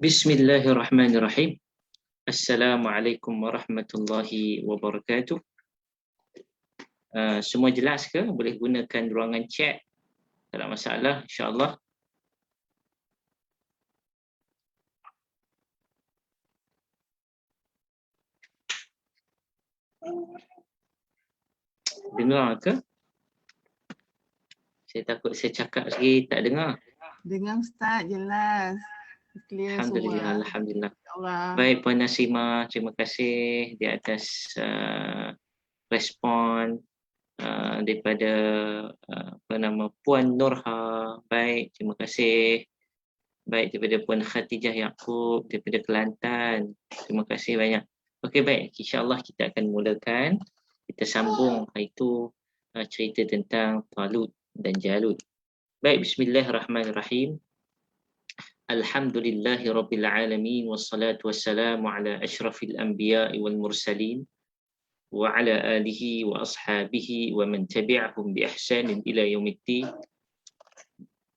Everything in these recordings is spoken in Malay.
Bismillahirrahmanirrahim. Assalamualaikum warahmatullahi wabarakatuh. Semua jelas ke? Boleh gunakan ruangan chat? Tak ada masalah, insya-Allah. Dengar ke? Saya takut saya cakap lagi tak dengar. Dengar Ustaz, jelas. Clear Alhamdulillah, semua. Alhamdulillah. Allah. Baik Puan Nasima, terima kasih di atas respon daripada Puan Nurha. Baik, terima kasih. Baik, daripada Puan Khatijah Yaakob daripada Kelantan. Terima kasih banyak. Okey, baik. InsyaAllah kita akan mulakan. Kita sambung iaitu cerita tentang Talut dan Jalut. Baik, bismillahirrahmanirrahim. Alhamdulillahi rabbil alamin wassalatu wassalamu ala asyrafil anbiya'i wal mursalin wa ala alihi wa ashabihi wa man tabi'ahum bi ihsanin ila yaumiddin.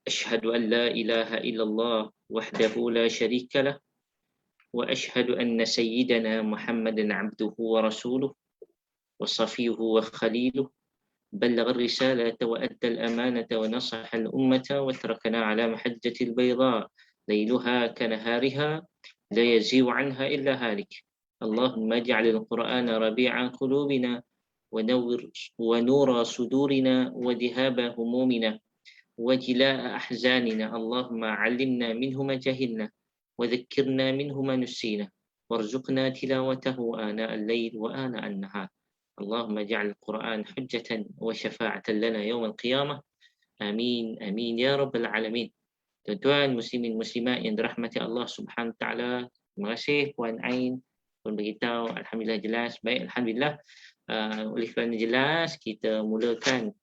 Asyhadu an la ilaha illallah wahdahu la syarika lah wa asyhadu anna sayyidana Muhammadan abduhu wa rasuluh wa safiyuhu wa khaliluh بلغ الرسالة وأدى الأمانة ونصح الأمة وتركنا على محجة البيضاء ليلها كنهارها لا يزيغ عنها إلا هالك اللهم اجعل القرآن ربيع قلوبنا ونور صدورنا وذهاب همومنا وجلاء أحزاننا اللهم علمنا منه ما جهلنا وذكرنا منه ما نسينا وارزقنا تلاوته آناء الليل وآناء النهار اللهم اجعل القرآن حجة وشفاعة لنا يوم القيامة آمين آمين يا رب العالمين. Tuan-tuan muslimin muslimat yang dirahmati Allah Subhanahu wa taala, terima kasih Puan Ain pun beritahu alhamdulillah jelas. Baik, alhamdulillah. Oleh kerana jelas, kita mulakan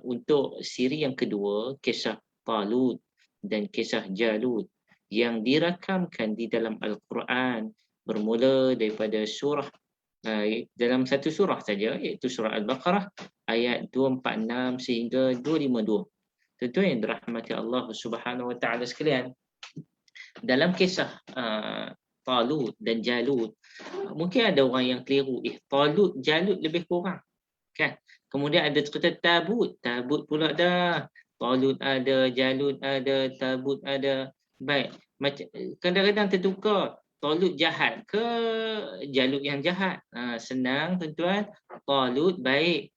untuk siri yang kedua, kisah Talut dan kisah Jalut yang dirakamkan di dalam Al-Quran, bermula daripada surah dalam satu surah saja, iaitu surah Al-Baqarah ayat 246 sehingga 252. Tentu yang dirahmati Allah Subhanahu wa taala sekalian, dalam kisah Talut dan Jalut, mungkin ada orang yang keliru, Talut Jalut lebih kurang kan. Kemudian ada cerita Tabut pula dah. Talut ada, Jalut ada, Tabut ada. Baik, macam kadang-kadang tertukar, Talut jahat ke Jalut yang jahat? Senang tuan-tuan. Talut baik,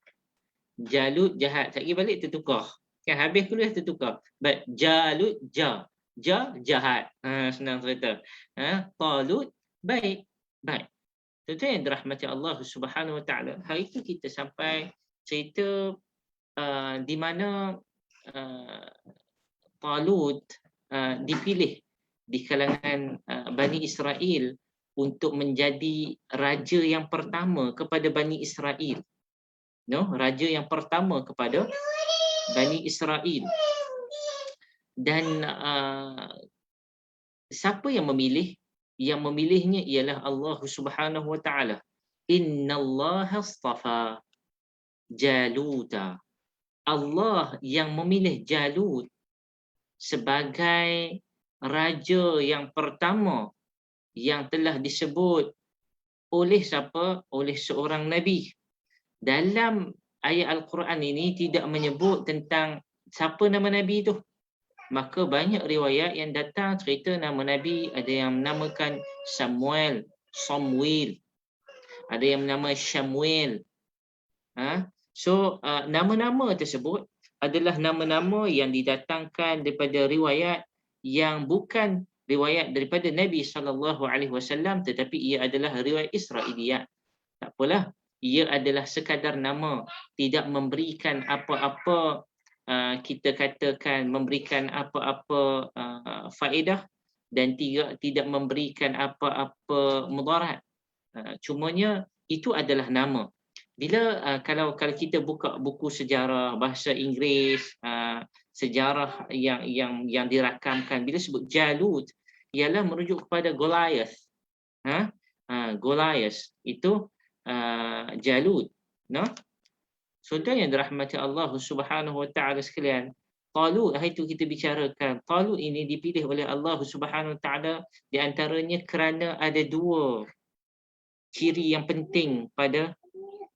Jalut jahat. Sekali balik tertukar. Kan habis dulu dah tertukar. Baik, Jalut jahat. Senang cerita. Talut baik. Baik. Tuan-tuan yang dirahmati Allah Subhanahu wa taala, hari itu kita sampai cerita di mana Talut dipilih di kalangan Bani Israel untuk menjadi raja yang pertama kepada Bani Israel. Raja yang pertama kepada Bani Israel. Dan siapa yang memilih? Yang memilihnya ialah Allah Subhanahu wa taala. Innallaha astafa Jaluta. Allah yang memilih Jalut sebagai raja yang pertama yang telah disebut oleh siapa? Oleh seorang nabi. Dalam ayat Al-Quran ini tidak menyebut tentang siapa nama nabi itu. Maka banyak riwayat yang datang cerita nama nabi, ada yang menamakan Samuel, ada yang menama Shamuel. So nama-nama tersebut adalah nama-nama yang didatangkan daripada riwayat yang bukan riwayat daripada Nabi SAW, tetapi ia adalah riwayat Israiliyat. Tak apalah, ia adalah sekadar nama, tidak memberikan apa-apa kita katakan memberikan apa-apa faedah dan tidak memberikan apa-apa mudarat. Cumanya itu adalah nama. Bila kalau kita buka buku sejarah bahasa Inggeris, sejarah yang dirakamkan, bila sebut Jalut ialah merujuk kepada Goliath. Goliath itu Jalut. Saudara yang dirahmati Allah Subhanahu wa taala sekalian, Talut, hari itu kita bicarakan, Talut ini dipilih oleh Allah Subhanahu Wa Taala di antaranya kerana ada dua ciri yang penting pada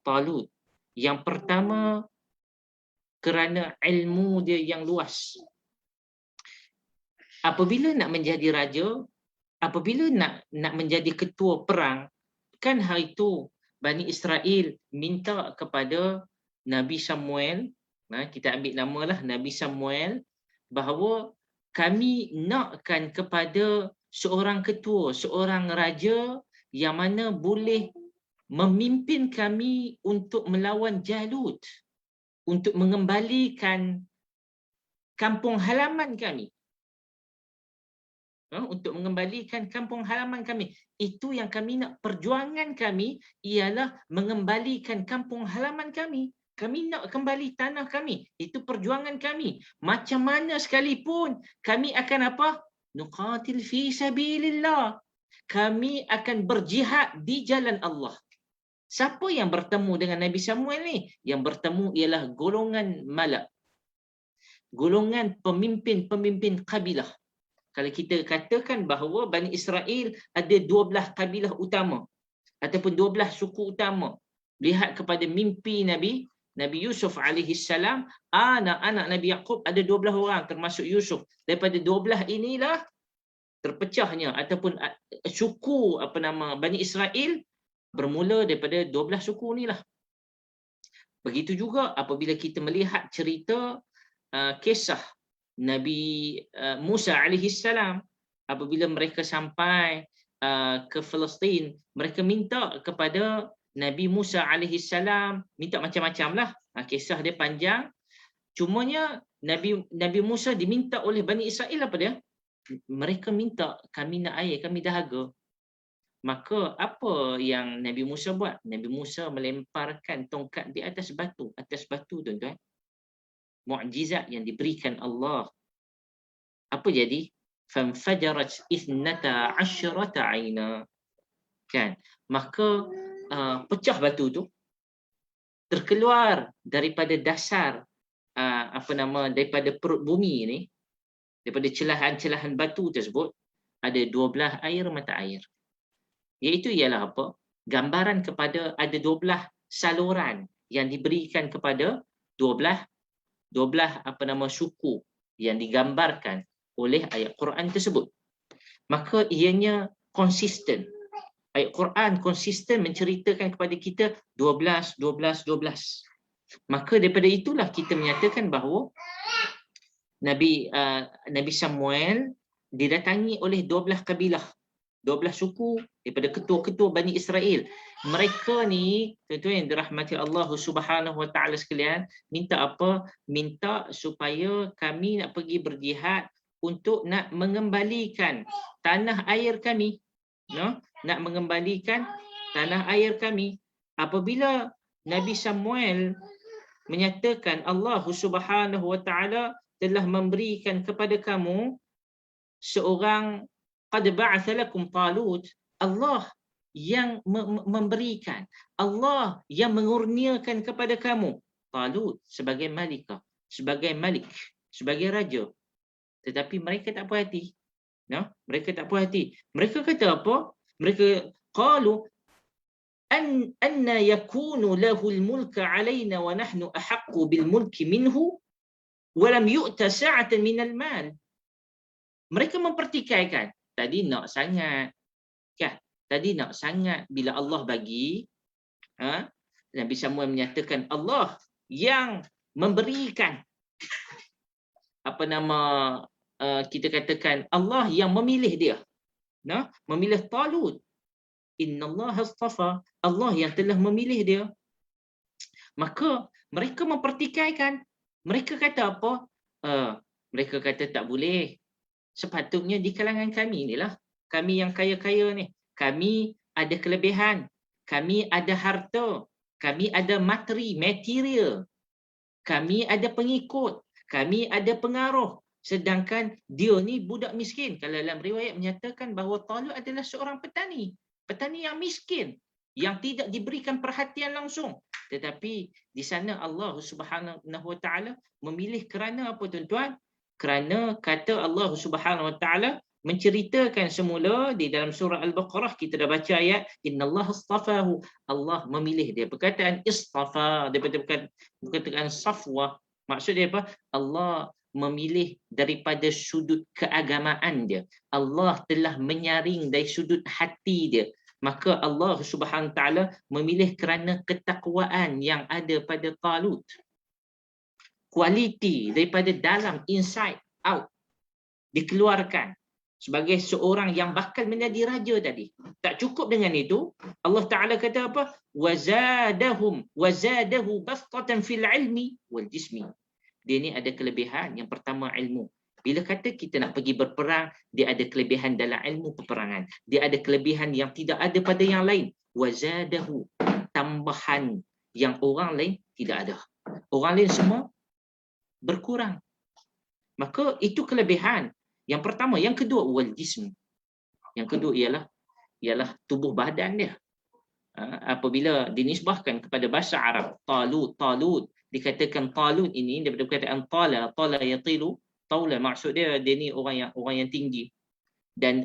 Talut. Yang pertama, kerana ilmu dia yang luas. Apabila nak menjadi raja, apabila nak menjadi ketua perang, kan hari itu Bani Israel minta kepada Nabi Samuel, kita ambil namalah Nabi Samuel, bahawa kami nakkan kepada seorang ketua, seorang raja yang mana boleh memimpin kami untuk melawan Jalut, untuk mengembalikan kampung halaman kami. Untuk mengembalikan kampung halaman kami. Itu yang kami nak. Perjuangan kami ialah mengembalikan kampung halaman kami. Kami nak kembali tanah kami. Itu perjuangan kami. Macam mana sekalipun, kami akan apa? Nuqatil fi sabilillah. Kami akan berjihad di jalan Allah. Siapa yang bertemu dengan Nabi Samuel ni? Yang bertemu ialah golongan malak. Golongan pemimpin-pemimpin kabilah. Kalau kita katakan bahawa Bani Israel ada 12 kabilah utama ataupun 12 suku utama. Lihat kepada mimpi Nabi Yusuf alaihi salam, anak-anak Nabi Yaqub ada 12 orang termasuk Yusuf. Daripada 12 inilah terpecahnya ataupun suku Bani Israel bermula daripada 12 suku inilah. Begitu juga apabila kita melihat cerita kisah Nabi Musa alaihi salam, apabila mereka sampai ke Palestin, mereka minta kepada Nabi Musa alaihi salam, minta macam-macam lah. Kisah dia panjang. Cumanya Nabi Musa diminta oleh Bani Israel apa dia? Mereka minta, kami nak air, kami dahaga. Maka apa yang Nabi Musa buat? Nabi Musa melemparkan tongkat di atas batu. Atas batu, tuan-tuan. Mukjizat yang diberikan Allah. Apa jadi? Fanfajarat ithnata asyrata aina. Kan? Maka pecah batu tu, terkeluar daripada dasar daripada perut bumi ni, daripada celahan-celahan batu tersebut ada 12 air mata air. Iaitu ialah apa? Gambaran kepada ada 12 saluran yang diberikan kepada 12 suku yang digambarkan oleh ayat Quran tersebut. Maka ianya konsisten. Ayat Quran konsisten menceritakan kepada kita 12. Maka daripada itulah kita menyatakan bahawa Nabi Samuel didatangi oleh 12 kabilah, 12 suku daripada ketua-ketua Bani Israel. Mereka ni, tuan-tuan yang dirahmati Allah Subhanahu Wa Taala sekalian, minta apa? Minta supaya kami nak pergi berjihad untuk nak mengembalikan tanah air kami. Nak mengembalikan tanah air kami. Apabila Nabi Samuel menyatakan Allah Subhanahu Wa Taala telah memberikan kepada kamu seorang, qad ba'atha lakum Talut, Allah yang memberikan, Allah yang mengurniakan kepada kamu Talut sebagai malikah, sebagai malik, sebagai raja. Tetapi mereka tak puas hati. Mereka tak puas hati. Mereka kata apa? Mereka qalu anna yakunu lahul mulka alaina wa nahnu ahaqqu bil mulki minhu wa lam yu'ta sa'atan minal mal. Mereka mempertikaikan. Tadi nak sangat. Kan? Tadi nak sangat bila Allah bagi. Nabi Samuel menyatakan Allah yang memberikan. Kita katakan Allah yang memilih dia. Memilih Talut. Innallaha astafa. Allah yang telah memilih dia. Maka mereka mempertikaikan. Mereka kata apa? Mereka kata tak boleh. Sepatutnya di kalangan kami inilah, kami yang kaya-kaya ni, kami ada kelebihan, kami ada harta, kami ada material, kami ada pengikut, kami ada pengaruh. Sedangkan dia ni budak miskin. Kalau dalam riwayat menyatakan bahawa Talut adalah seorang petani yang miskin. yang tidak diberikan perhatian langsung. Tetapi di sana Allah Subhanahu wa taala memilih kerana apa tuan-tuan? Kerana kata Allah Subhanahu wa taala menceritakan semula di dalam surah Al-Baqarah, kita dah baca ayat innallaha astafahu, Allah memilih dia. Perkataan istafa daripada perkataan safwa, maksud dia apa? Allah memilih daripada sudut keagamaan dia. Allah telah menyaring dari sudut hati dia. Maka Allah Subhanahu Wa Taala memilih kerana ketakwaan yang ada pada Talut. Kualiti daripada dalam, inside out, dikeluarkan sebagai seorang yang bakal menjadi raja tadi. Tak cukup dengan itu, Allah Taala kata apa? Wazadahu bastatan fil ilmi wal jismi. Dia ni ada kelebihan. Yang pertama, ilmu. Bila kata kita nak pergi berperang, dia ada kelebihan dalam ilmu peperangan. Dia ada kelebihan yang tidak ada pada yang lain. Wazadahu, tambahan yang orang lain tidak ada. Orang lain semua berkurang. Maka itu kelebihan. Yang pertama. Yang kedua, wal jism. Yang kedua ialah tubuh badan dia. Apabila dinisbahkan kepada bahasa Arab, Talut, dikatakan Talut ini daripada perkataan tala yatilu, taula, maksud dia ni orang yang tinggi. Dan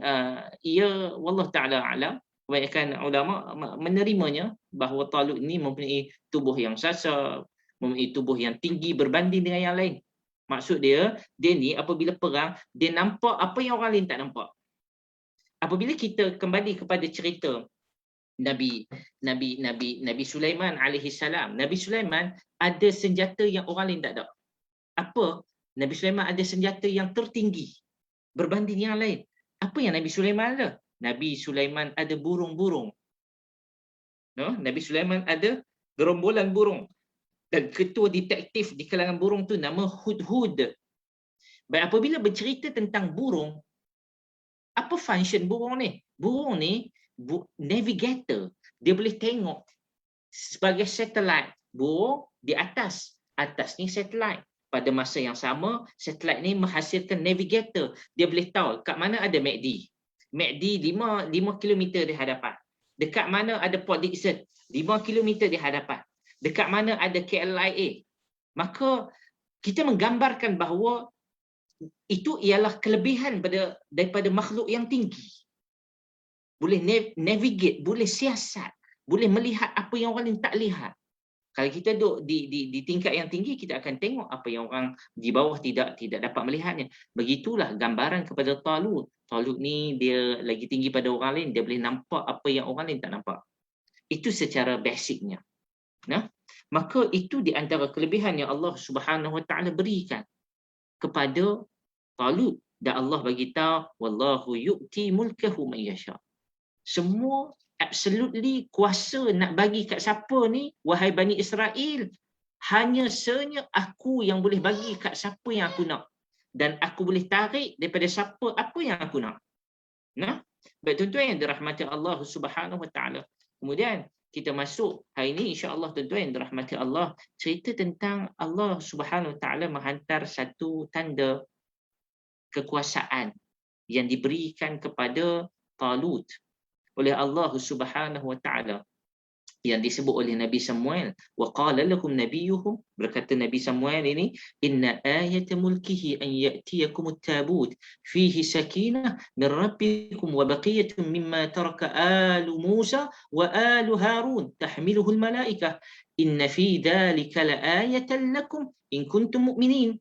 ia wallah taala alam, kebanyakan ulama menerimanya bahawa Talut ini mempunyai tubuh yang sasa, mempunyai tubuh yang tinggi berbanding dengan yang lain. Maksud dia ni apabila perang, dia nampak apa yang orang lain tak nampak. Apabila kita kembali kepada cerita Nabi Sulaiman alaihi salam. Nabi Sulaiman ada senjata yang orang lain tak ada. Apa? Nabi Sulaiman ada senjata yang tertinggi berbanding yang lain. Apa yang Nabi Sulaiman ada? Nabi Sulaiman ada burung-burung. No? Nabi Sulaiman ada gerombolan burung. Dan ketua detektif di kalangan burung tu nama Hudhud. Baik, apabila bercerita tentang burung, apa function burung ni? Burung ni navigator. Dia boleh tengok sebagai satelit. Burung di atas ni satelit. Pada masa yang sama, satelit ni menghasilkan navigator. Dia boleh tahu kat mana ada MACD. MACD 5 km di hadapan. Dekat mana ada Port Dickson, 5 km di hadapan. Dekat mana ada KLIA. Maka kita menggambarkan bahawa itu ialah kelebihan daripada makhluk yang tinggi. Boleh navigate, boleh siasat, boleh melihat apa yang orang lain tak lihat. Kalau kita duduk di tingkat yang tinggi, kita akan tengok apa yang orang di bawah tidak dapat melihatnya. Begitulah gambaran kepada Talut. Talut ni dia lagi tinggi pada orang lain, dia boleh nampak apa yang orang lain tak nampak. Itu secara basicnya. Nah, maka itu di antara kelebihan yang Allah Subhanahu Wa Taala berikan kepada Talut. Dan Allah bagi tahu, wallahu yu'ti mulkahu man yasha. Semua absolutely kuasa nak bagi kat siapa ni, wahai Bani Israel, hanya aku yang boleh bagi kat siapa yang aku nak, dan aku boleh tarik daripada siapa apa yang aku nak. Nah, baik tuan-tuan yang dirahmati Allah Subhanahu Wa Taala. Kemudian kita masuk hari ini insya-Allah tuan-tuan yang dirahmati Allah, cerita tentang Allah Subhanahu Wa Taala menghantar satu tanda kekuasaan yang diberikan kepada Talut oleh Allah Subhanahu Wa Taala, yang disebut oleh Nabi Samuel. Wa qala lahum nabiyuhum, berkata Nabi Samuel ini, inna ayata mulkihi an ya'tiyakum at-tabut fihi sakinah min rabbikum wa baqiyatun mimma taraka alu Musa wa alu Harun tahmiluhu al-malaikah inna fi dhalika laayatan lakum in kuntum mu'minin.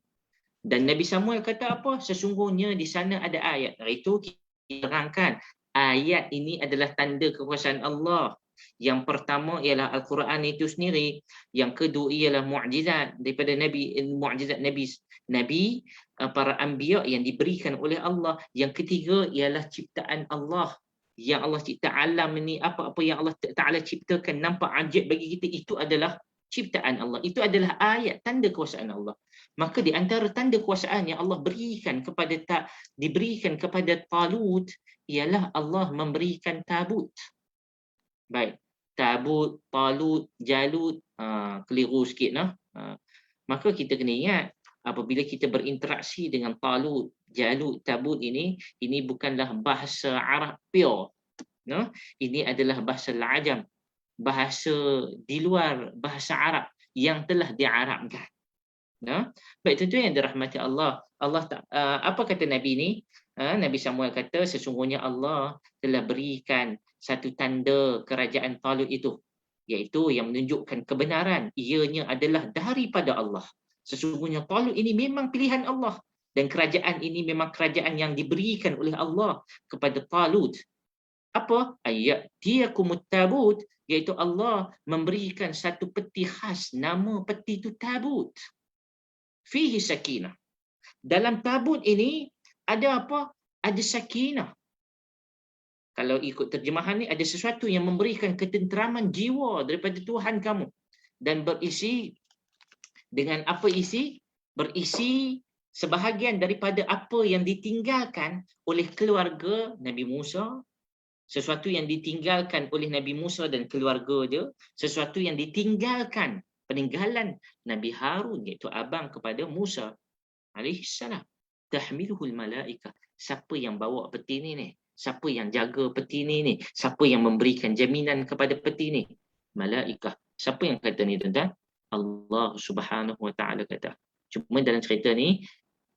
Dan Nabi Samuel kata apa? Sesungguhnya di sana ada ayat. Itu kita terangkan ayat ini adalah tanda kekuasaan Allah. Yang pertama ialah Al-Quran itu sendiri. Yang kedua ialah mukjizat daripada Nabi, mukjizat Nabi, para anbiya yang diberikan oleh Allah. Yang ketiga ialah ciptaan Allah. Yang Allah cipta alam ini, apa-apa yang Allah Ta'ala ciptakan nampak ajaib bagi kita, itu adalah ciptaan Allah. Itu adalah ayat tanda kuasaan Allah. Maka di antara tanda kuasaan yang Allah diberikan kepada Talut ialah Allah memberikan tabut. Baik, tabut, Talut, Jalut, keliru sikit nah. Maka kita kena ingat apabila kita berinteraksi dengan Talut, Jalut, tabut ini bukanlah bahasa Arab pure. Nah, ini adalah bahasa Ajam. bahasa di luar bahasa Arab yang telah diarabkan. Nah, baik tentu yang dirahmati Allah. Apa kata Nabi ni? Nabi Samuel kata sesungguhnya Allah telah berikan satu tanda kerajaan Talut itu, iaitu yang menunjukkan kebenaran ianya adalah daripada Allah. Sesungguhnya Talut ini memang pilihan Allah dan kerajaan ini memang kerajaan yang diberikan oleh Allah kepada Talut. Apa? Ayatiyakumut tabut, iaitu Allah memberikan satu peti khas, nama peti itu tabut. Fihi sakinah. Dalam tabut ini ada apa? Ada sakinah. Kalau ikut terjemahan ni, ada sesuatu yang memberikan ketenteraman jiwa daripada Tuhan kamu. Dan berisi dengan apa isi? Berisi sebahagian daripada apa yang ditinggalkan oleh keluarga Nabi Musa, sesuatu yang ditinggalkan oleh Nabi Musa dan keluarga dia, sesuatu yang ditinggalkan, peninggalan Nabi Harun, iaitu abang kepada Musa alaihissalam. Tahmiluhul malaikah. Siapa yang bawa peti ni? Siapa yang jaga peti ni? Siapa yang memberikan jaminan kepada peti ni? Malaikah. Siapa yang kata ni, tuan-tuan? Allah Subhanahu wa taala kata. Cuma dalam cerita ni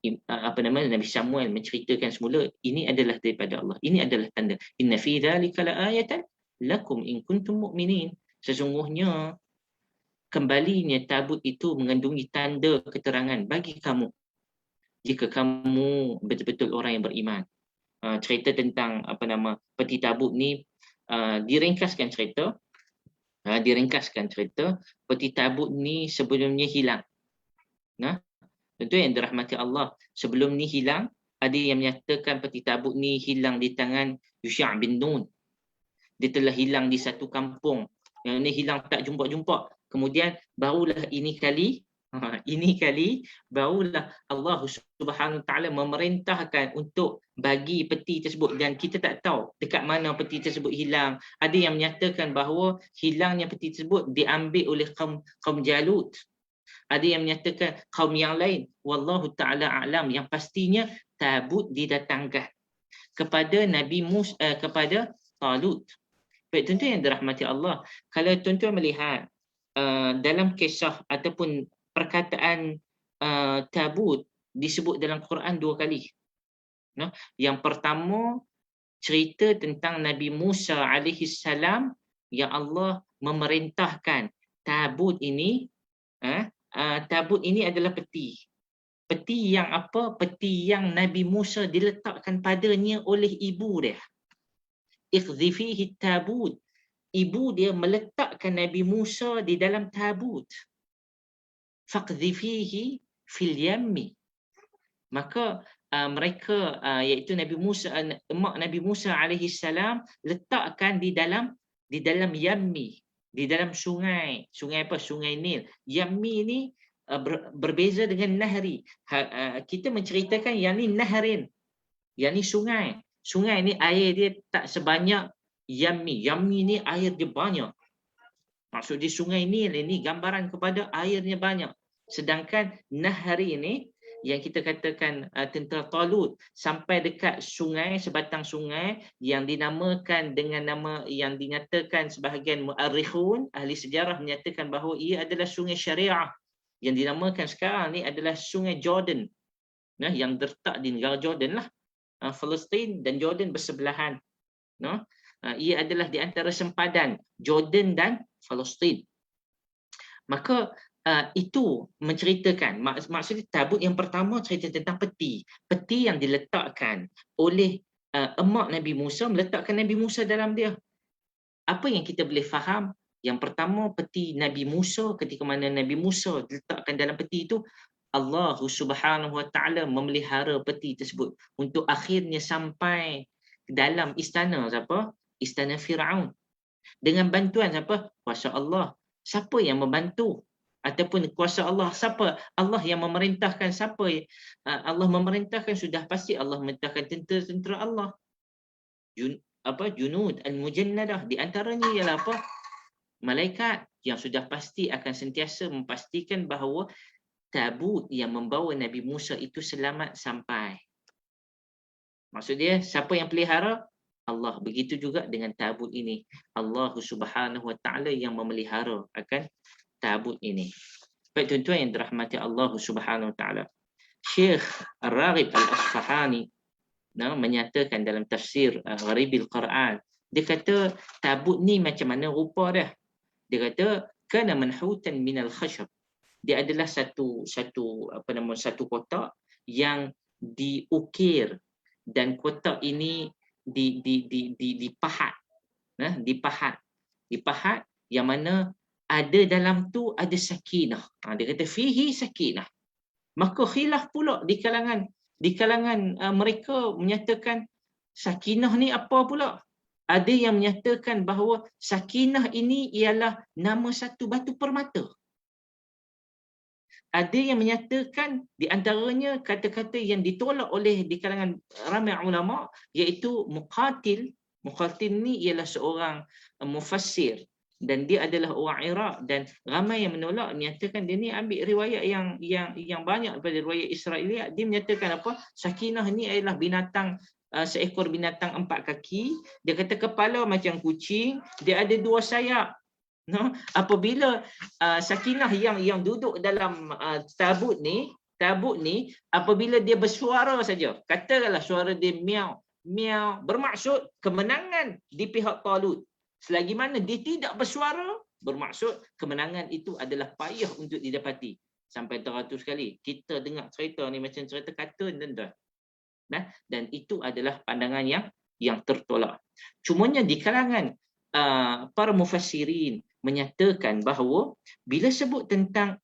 Nabi Samuel menceritakan semula ini adalah daripada Allah. Ini adalah tanda. Inna fi dzalika laayatan lakum in kuntum mu'minin. Sesungguhnya kembalinya tabut itu mengandungi tanda keterangan bagi kamu jika kamu betul-betul orang yang beriman. Cerita tentang peti tabut ni diringkaskan cerita. Peti tabut ni sebelumnya hilang. Tentu yang dirahmati Allah, sebelum ni hilang. Ada yang menyatakan peti tabut ni hilang di tangan Yusha' bin Nun. Dia telah hilang di satu kampung. Yang ni hilang tak jumpa-jumpa. Kemudian barulah ini kali barulah Allah Subhanahu Wa Taala memerintahkan untuk bagi peti tersebut, dan kita tak tahu dekat mana peti tersebut hilang. Ada yang menyatakan bahawa hilangnya peti tersebut diambil oleh kaum Jalut. Ada yang menyatakan kaum yang lain. Wallahu ta'ala a'lam. Yang pastinya tabut didatangkan kepada Nabi Musa, kepada Talut. Baik, tentu yang dirahmati Allah, kalau tuan-tuan melihat dalam kisah ataupun perkataan tabut disebut dalam Quran 2 kali. Yang pertama cerita tentang Nabi Musa alaihi salam yang Allah memerintahkan tabut ini. Tabut ini adalah peti. Peti yang apa? Peti yang Nabi Musa diletakkan padanya oleh ibu dia. Ikhzifihi tabut. Ibu dia meletakkan Nabi Musa di dalam tabut. Faqzifihi fil yammi. Maka mereka iaitu Nabi Musa, emak Nabi Musa alaihi salam letakkan di dalam yammi, di dalam sungai. Sungai apa? Sungai Nil. Yammi ni berbeza dengan nahri. Kita menceritakan yang ni nahrin. Yang ni sungai. Sungai ni air dia tak sebanyak Yammi. Yammi ni air dia banyak. Maksud di sungai Nil ini gambaran kepada airnya banyak. Sedangkan nahri ini yang kita katakan tentera Talut sampai dekat sungai, sebatang sungai yang dinamakan dengan nama yang dinyatakan sebahagian mu'arrikhun, ahli sejarah menyatakan bahawa ia adalah sungai syariah. Yang dinamakan sekarang ni adalah sungai Jordan. Yang terletak di negara Jordan lah. Palestin dan Jordan bersebelahan. Ia adalah di antara sempadan Jordan dan Palestin. Maka itu menceritakan, maksudnya tabut yang pertama cerita tentang peti. Peti yang diletakkan oleh emak Nabi Musa, meletakkan Nabi Musa dalam dia. Apa yang kita boleh faham? Yang pertama, peti Nabi Musa, ketika mana Nabi Musa diletakkan dalam peti itu, Allah Subhanahu Wa Taala memelihara peti tersebut untuk akhirnya sampai dalam istana siapa? Istana Firaun. Dengan bantuan siapa? Kuasa Allah. Siapa yang membantu? Ataupun kuasa Allah siapa? Allah yang memerintahkan siapa? Allah memerintahkan, sudah pasti Allah memerintahkan tentera-tentera Allah. Junud al-mujannadah. Di antaranya ialah apa? Malaikat yang sudah pasti akan sentiasa memastikan bahawa tabut yang membawa Nabi Musa itu selamat sampai. Maksud dia, siapa yang pelihara? Allah. Begitu juga dengan tabut ini. Allah Subhanahu Wa Taala yang memelihara akan tabut ini. Baik tuan-tuan yang dirahmati Allah Subhanahu Wa Taala. Syekh Ar-Raghib Al-Asfahani menyatakan dalam tafsir Gharibil Quran, dia kata tabut ni macam mana rupa dia. Dia kata kana manhutan minal khashab. Dia adalah satu kotak yang diukir, dan kotak ini dipahat, dipahat yang mana ada dalam tu ada sakinah. Dia kata fihi sakinah. Maka khilaf pula di kalangan mereka menyatakan sakinah ni apa pula? Ada yang menyatakan bahawa sakinah ini ialah nama satu batu permata. Ada yang menyatakan di antaranya kata-kata yang ditolak oleh di kalangan ramai ulama, iaitu Muqatil. Muqatil ni ialah seorang mufassir dan dia adalah orang Iraq, dan ramai yang menolak menyatakan dia ni ambil riwayat yang banyak daripada riwayat Israiliyat. Dia menyatakan apa? Sakinah ni adalah binatang, seekor binatang 4 kaki. Dia kata kepala macam kucing, dia ada 2 sayap. Apabila sakinah yang duduk dalam tabut ni apabila dia bersuara saja, katakanlah suara dia miau miau, bermaksud kemenangan di pihak Talut. Selagi mana dia tidak bersuara, bermaksud kemenangan itu adalah payah untuk didapati. Sampai 100 kali kita dengar cerita ni macam cerita kartun, tuan-tuan. Dan itu adalah pandangan yang tertolak. Cumanya di kalangan para mufassirin menyatakan bahawa bila sebut tentang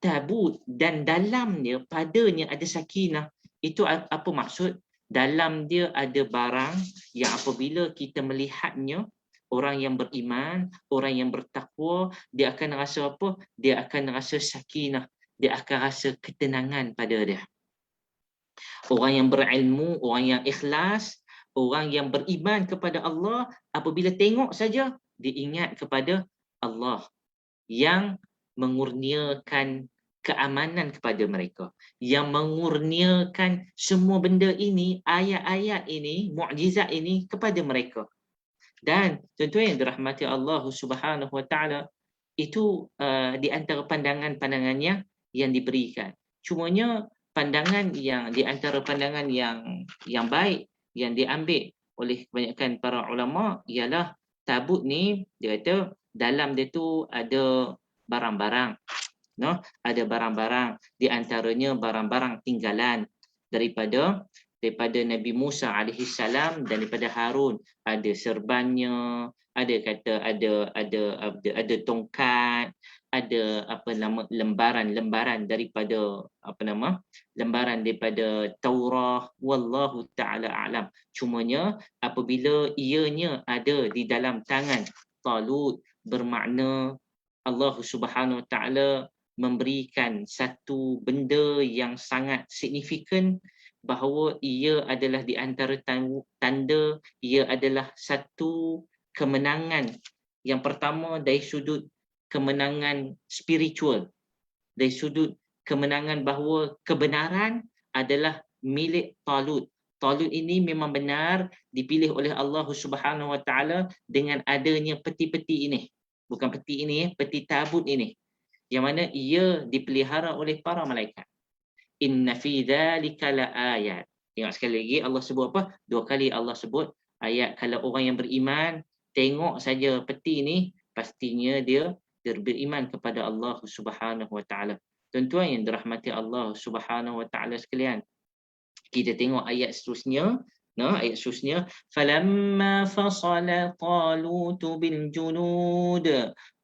tabut dan dalamnya, padanya ada sakinah, itu apa maksud? Dalam dia ada barang yang apabila kita melihatnya, orang yang beriman, orang yang bertakwa, dia akan rasa apa? Dia akan rasa sakinah, dia akan rasa ketenangan pada dia. Orang yang berilmu, orang yang ikhlas, orang yang beriman kepada Allah, apabila tengok saja, dia ingat kepada Allah yang mengurniakan keamanan kepada mereka, yang mengurniakan semua benda ini, ayat-ayat ini, mukjizat ini kepada mereka. Dan tuan-tuan yang dirahmati Allah Subhanahu Wa Taala, itu di antara pandangan-pandangannya yang diberikan. Cumanya pandangan yang di antara pandangan yang baik yang diambil oleh kebanyakan para ulama ialah tabut ni, dia kata dalam dia tu ada barang-barang, ada barang-barang, di antaranya barang-barang tinggalan daripada Nabi Musa alaihi salam dan daripada Harun. Ada serbannya, ada tongkat, ada lembaran daripada lembaran daripada Taurah. Wallahu taala alam. Cumanya apabila ianya ada di dalam tangan Talut, bermakna Allah Subhanahu Wa Taala memberikan satu benda yang sangat signifikan, bahawa ia adalah di antara tanda, ia adalah satu kemenangan. Yang pertama dari sudut kemenangan spiritual, dari sudut kemenangan bahawa kebenaran adalah milik Talut. Talut ini memang benar dipilih oleh Allah Subhanahu Wa Taala dengan adanya peti-peti ini. Bukan peti ini, peti tabut ini, yang mana ia dipelihara oleh para malaikat. Inna fi dzalika laayat. Tengok sekali lagi Allah sebut apa? 2 kali Allah sebut ayat. Kalau orang yang beriman tengok saja peti ini, pastinya dia beriman kepada Allah Subhanahu Wa Taala. Tuan-tuan yang dirahmati Allah Subhanahu Wa Taala sekalian, kita tengok ayat seterusnya. Ayat seterusnya, falamma fasala Talut bil junud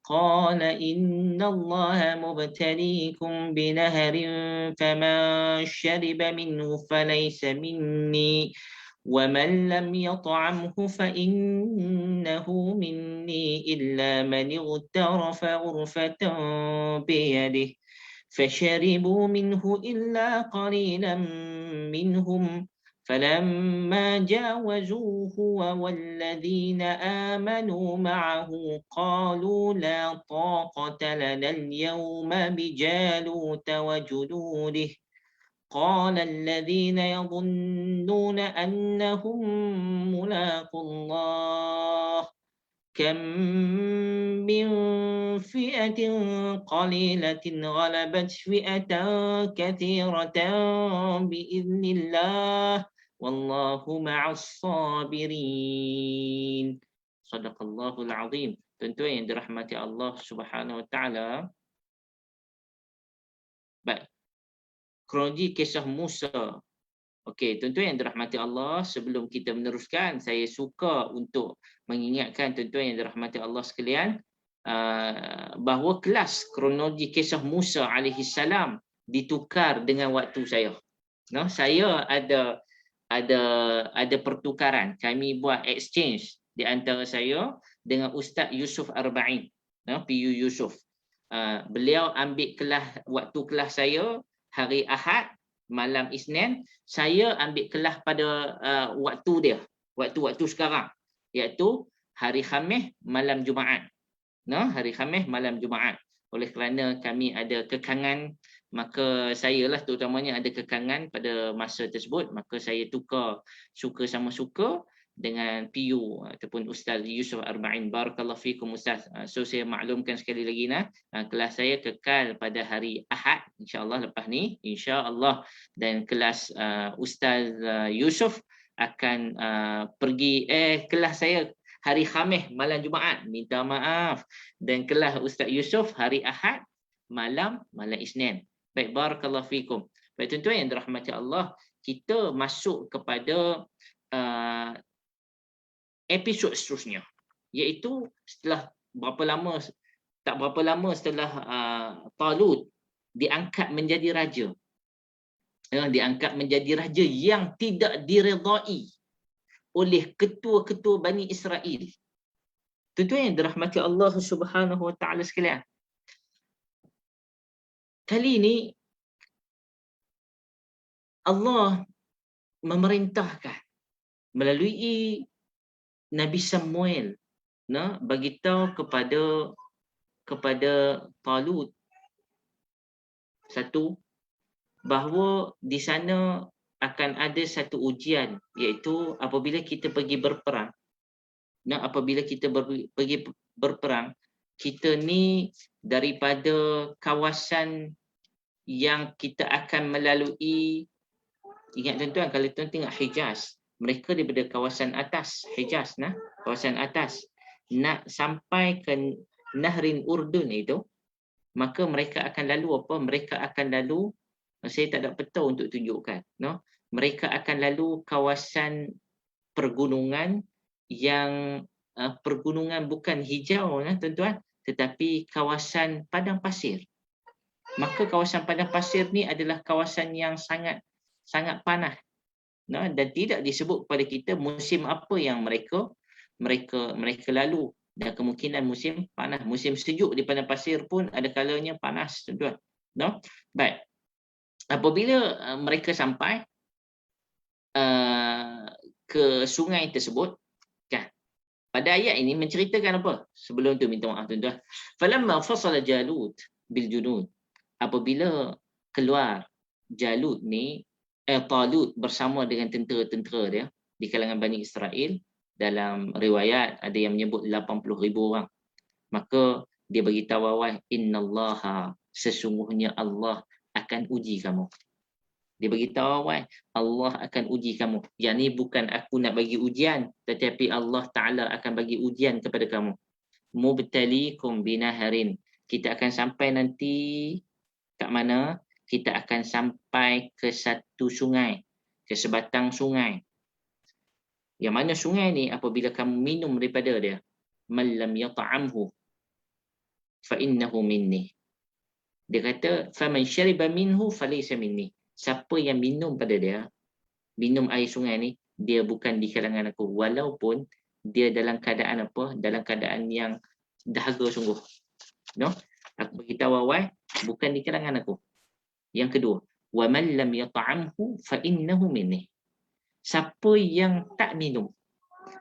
qala innallaha mubtaliikum binahrin faman shariba minhu falaysa minni ومن لم يطعمه فإنه مني إلا من اغترف غرفة بيده فشربوا منه إلا قليلا منهم فلما جاوزوه والذين آمنوا معه قالوا لا طاقة لنا اليوم بجالوت وجنوده قال الذين يظنون أنهم ملاقو الله كم من فئة قليلة غلبت فئة كثيرة بإذن الله والله مع الصابرين. Sadaqallahul Azim. Tuan-tuan yang dirahmati Allah Subhanahu Wa Taala. Baik. Kronologi kisah Musa. Okey, tuan-tuan yang dirahmati Allah, sebelum kita meneruskan, saya suka untuk mengingatkan tuan-tuan yang dirahmati Allah sekalian bahawa kelas kronologi kisah Musa alaihi salam ditukar dengan waktu saya. No, saya ada pertukaran. Kami buat exchange di antara saya dengan Ustaz Yusuf Arba'in, no, PU Yusuf. Beliau ambil waktu kelas saya hari Ahad malam Isnin, saya ambil kelas pada waktu dia, waktu sekarang, iaitu hari Khamis malam Jumaat. No, hari Khamis malam Jumaat. Oleh kerana kami ada kekangan, maka saya lah terutamanya ada kekangan pada masa tersebut, maka saya tukar suka sama suka dengan PU ataupun Ustaz Yusuf Arba'in. Barakallahu fikum Ustaz. So saya maklumkan sekali lagi kelas saya kekal pada hari Ahad insya-Allah lepas ni insya-Allah, dan kelas Ustaz Yusuf akan pergi kelas saya hari Khamis malam Jumaat, minta maaf, dan kelas Ustaz Yusuf hari Ahad malam Isnin. Baik, barakallahu fikum. Baik tuan-tuan yang dirahmati Allah, kita masuk kepada episod seterusnya, iaitu setelah tak berapa lama setelah Talut diangkat menjadi raja, diangkat menjadi raja yang tidak diredai oleh ketua-ketua Bani Israel. Tuan-tuan yang dirahmati Allah Subhanahu Wa Taala sekalian, kali ini Allah memerintahkan melalui Nabi Samuel bagi tahu kepada Talut satu, bahawa di sana akan ada satu ujian, iaitu apabila kita pergi berperang. Apabila kita pergi berperang, kita ni daripada kawasan yang kita akan melalui, ingat tuan-tuan, kalau tuan tengok Hijaz, mereka daripada kawasan atas Hijaz, kawasan atas, nak sampai ke Nahrin Urdun itu, maka mereka akan lalu apa? Mereka akan lalu, saya tak ada peta untuk tunjukkan, mereka akan lalu kawasan pergunungan yang pergunungan bukan hijau, tuan-tuan, tetapi kawasan padang pasir. Maka kawasan padang pasir ni adalah kawasan yang sangat panas. Dan tidak disebut kepada kita musim apa yang mereka lalu, dan kemungkinan musim panas, musim sejuk di padang pasir pun ada kalanya panas, tuan-tuan. Baik, apabila mereka sampai ke sungai tersebut, pada ayat ini menceritakan apa? Sebelum tu minta maaf tuan-tuan. Falamma fasala Jalut bil junud, apabila keluar Jalut ni, Talut bersama dengan tentera-tentera dia di kalangan Bani Israel, dalam riwayat ada yang menyebut 80,000 orang, maka dia beritahu awal, innallaha, sesungguhnya Allah akan uji kamu. Dia beritahu awal, Allah akan uji kamu. Yang ni bukan aku nak bagi ujian, tetapi Allah Ta'ala akan bagi ujian kepada kamu. Mubtalikum binaharin, kita akan sampai nanti kat mana? Kita akan sampai ke satu sungai, ke sebatang sungai. Yang mana sungai ni apabila kamu minum daripada dia, man lam yata'amhu fa innahu minni. Dia kata faman syariba minhu falaysa minni. Siapa yang minum pada dia, minum air sungai ni, dia bukan di kalangan aku, walaupun dia dalam keadaan apa? Dalam keadaan yang dahaga sungguh. Aku beritahu awal, bukan di kalangan aku. Yang kedua, wa man lam yata'amhu fa innahu minni. Siapa yang tak minum,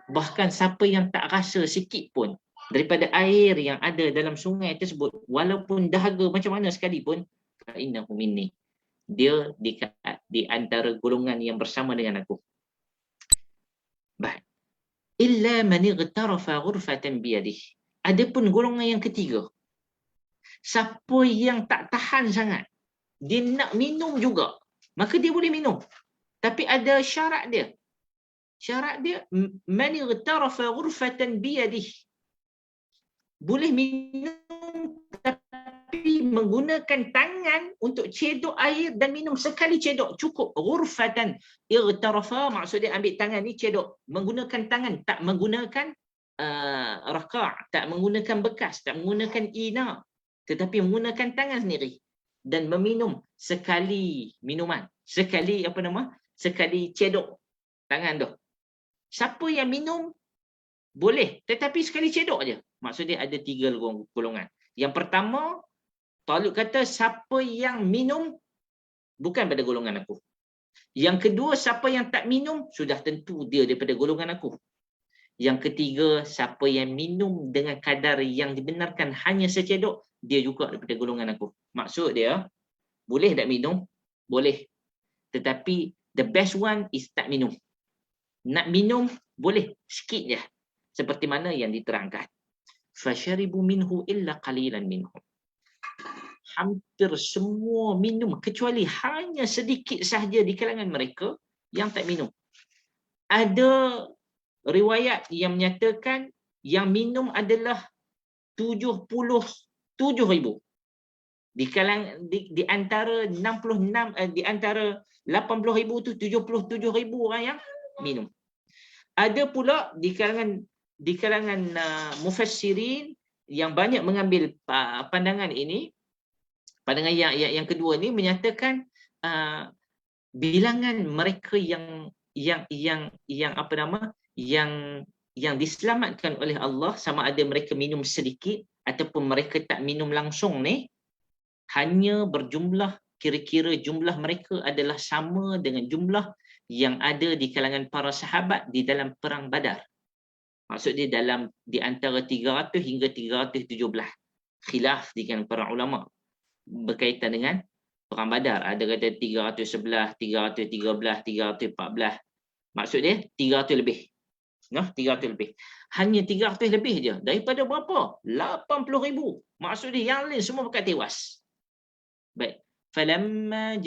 bahkan siapa yang tak rasa sikit pun daripada air yang ada dalam sungai tersebut, walaupun dahaga macam mana sekalipun, fa innahu minni, dia di antara golongan yang bersama dengan aku. Baik. Illa man ightarafa ghurfatan biyadihi. Adapun golongan yang ketiga, siapa yang tak tahan sangat, dia nak minum juga, maka dia boleh minum. Tapi ada syarat dia. Syarat dia, man ightarafa ghurfatan biyadihi. Boleh minum tapi menggunakan tangan untuk cedok air dan minum sekali cedok cukup. Ghurfatan. Ightarafa maksudnya ambil tangan ni cedok. Menggunakan tangan, tak menggunakan raka', tak menggunakan bekas, tak menggunakan ina, tetapi menggunakan tangan sendiri dan meminum sekali minuman. Sekali sekali cedok tangan tu. Siapa yang minum boleh, tetapi sekali cedok aja. Maksudnya ada 3 golongan. Yang pertama, Talut kata siapa yang minum bukan pada golongan aku. Yang kedua, siapa yang tak minum sudah tentu dia daripada golongan aku. Yang ketiga, siapa yang minum dengan kadar yang dibenarkan hanya secedok, dia juga daripada golongan aku. Maksud dia, boleh tak minum? Boleh. Tetapi the best one is tak minum. Nak minum boleh sikit je, seperti mana yang diterangkan. Fasharibu minhu illa qalilan minhum. Hampir semua minum kecuali hanya sedikit sahaja di kalangan mereka yang tak minum. Ada riwayat yang menyatakan yang minum adalah 77,000. Di antara 66 di antara 80,000 tu 77,000 orang yang minum. Ada pula di kalangan mufassirin yang banyak mengambil pandangan ini, pandangan yang kedua ni menyatakan bilangan mereka yang diselamatkan oleh Allah, sama ada mereka minum sedikit ataupun mereka tak minum langsung ni, hanya berjumlah, kira-kira jumlah mereka adalah sama dengan jumlah yang ada di kalangan para sahabat di dalam perang Badar. Maksudnya di antara 300 hingga 317. Khilaf di kalangan para ulama berkaitan dengan perang Badar. Ada kata 311, 313, 314. Maksudnya 300 lebih. 300 lebih. Hanya 300 lebih je. Daripada berapa? 80,000. Maksudnya yang lain semua bakal tewas. Baik. فَلَمَّا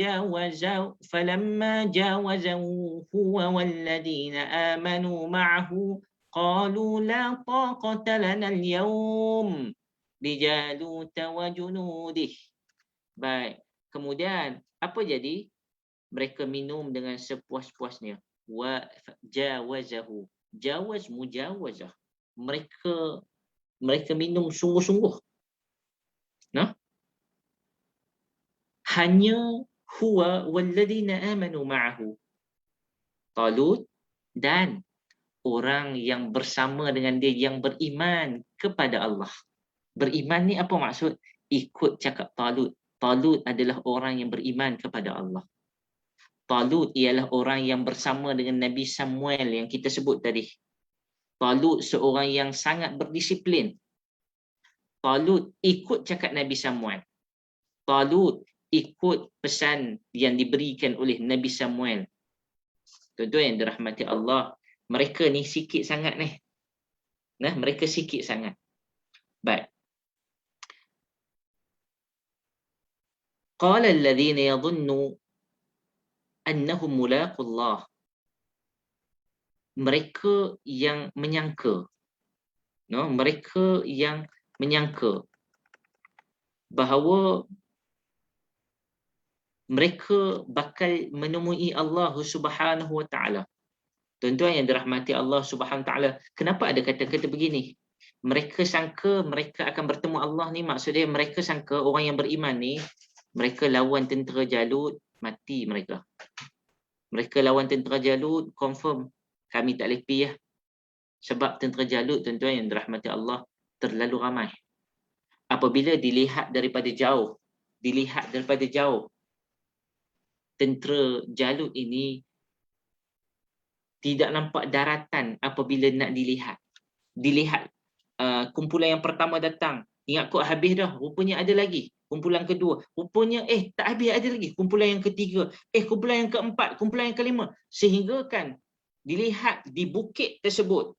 جَاوَزَهُ هُوَ وَالَّذِينَ آمَنُوا مَعَهُ قَالُوا لَا طَاقَةَ لَنَا الْيَوْمَ بِجَالُوتَ وَجُنُودِهِ. Baik. Kemudian apa jadi? Mereka minum dengan sepuas-puasnya. Wa jawazahu. Jawaz mujawazah. Mereka minum sungguh-sungguh. Hanya huwa walladzina amanu ma'ahu. Talut dan orang yang bersama dengan dia yang beriman kepada Allah. Beriman ni apa maksud? Ikut cakap Talut. Talut adalah orang yang beriman kepada Allah. Talut ialah orang yang bersama dengan Nabi Samuel yang kita sebut tadi. Talut seorang yang sangat berdisiplin. Talut ikut cakap Nabi Samuel. Talut ikut pesan yang diberikan oleh Nabi Samuel. Tuan-tuan yang dirahmati Allah, mereka ni sikit sangat ni. Mereka sikit sangat. Baik. Qala alladhina yadhunnu annahum mulaqullah. Mereka yang menyangka. Mereka yang menyangka bahawa mereka bakal menemui Allah Subhanahu Wa Taala. Tuan-tuan yang dirahmati Allah Subhanahu Wa Taala, kenapa ada kata-kata begini? Mereka sangka mereka akan bertemu Allah ni, maksudnya mereka sangka orang yang beriman ni, mereka lawan tentera Jalut, mati mereka. Mereka lawan tentera Jalut, confirm kami tak boleh pergi . Sebab tentera Jalut, tuan-tuan yang dirahmati Allah, terlalu ramai. Apabila dilihat daripada jauh, tentera Jalut ini tidak nampak daratan apabila nak dilihat. Kumpulan yang pertama datang, ingat kot habis dah, rupanya ada lagi. Kumpulan kedua, rupanya tak habis, ada lagi. Kumpulan yang ketiga, kumpulan yang keempat, kumpulan yang kelima. Sehingga kan dilihat di bukit tersebut,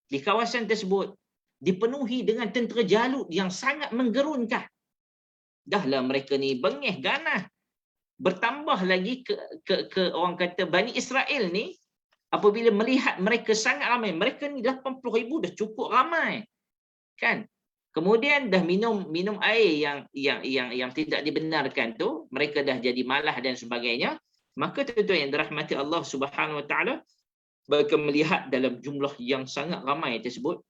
di kawasan tersebut, dipenuhi dengan tentera Jalut yang sangat menggerunkan. Dahlah mereka ni bengih ganah. Bertambah lagi ke orang kata Bani Israel ni, apabila melihat mereka sangat ramai, mereka ni 80,000 dah cukup ramai. Kan? Kemudian dah minum air yang tidak dibenarkan tu, mereka dah jadi malah dan sebagainya. Maka tuan-tuan yang dirahmati Allah Subhanahu Wa Taala, mereka melihat dalam jumlah yang sangat ramai tersebut,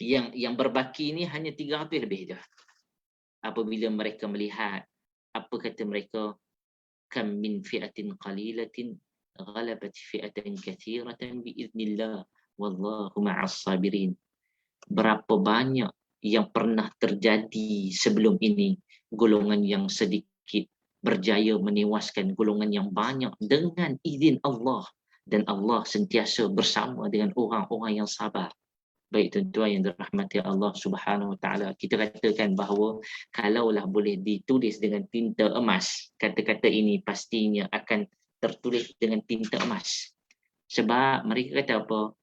yang berbaki ni hanya 300 lebih dah. Apabila mereka melihat, apa kata mereka? Kam min fi'atin qalilatin ghalabat fi'atan katsiratan biiznillah wallahu ma'as sabirin. Berapa banyak yang pernah terjadi sebelum ini, golongan yang sedikit berjaya menewaskan golongan yang banyak dengan izin Allah, dan Allah sentiasa bersama dengan orang-orang yang sabar. Baik tuan-tuan yang dirahmati Allah Subhanahu Wa Taala, kita katakan bahawa kalaulah boleh ditulis dengan tinta emas, kata-kata ini pastinya akan tertulis dengan tinta emas. Sebab mereka kata apa?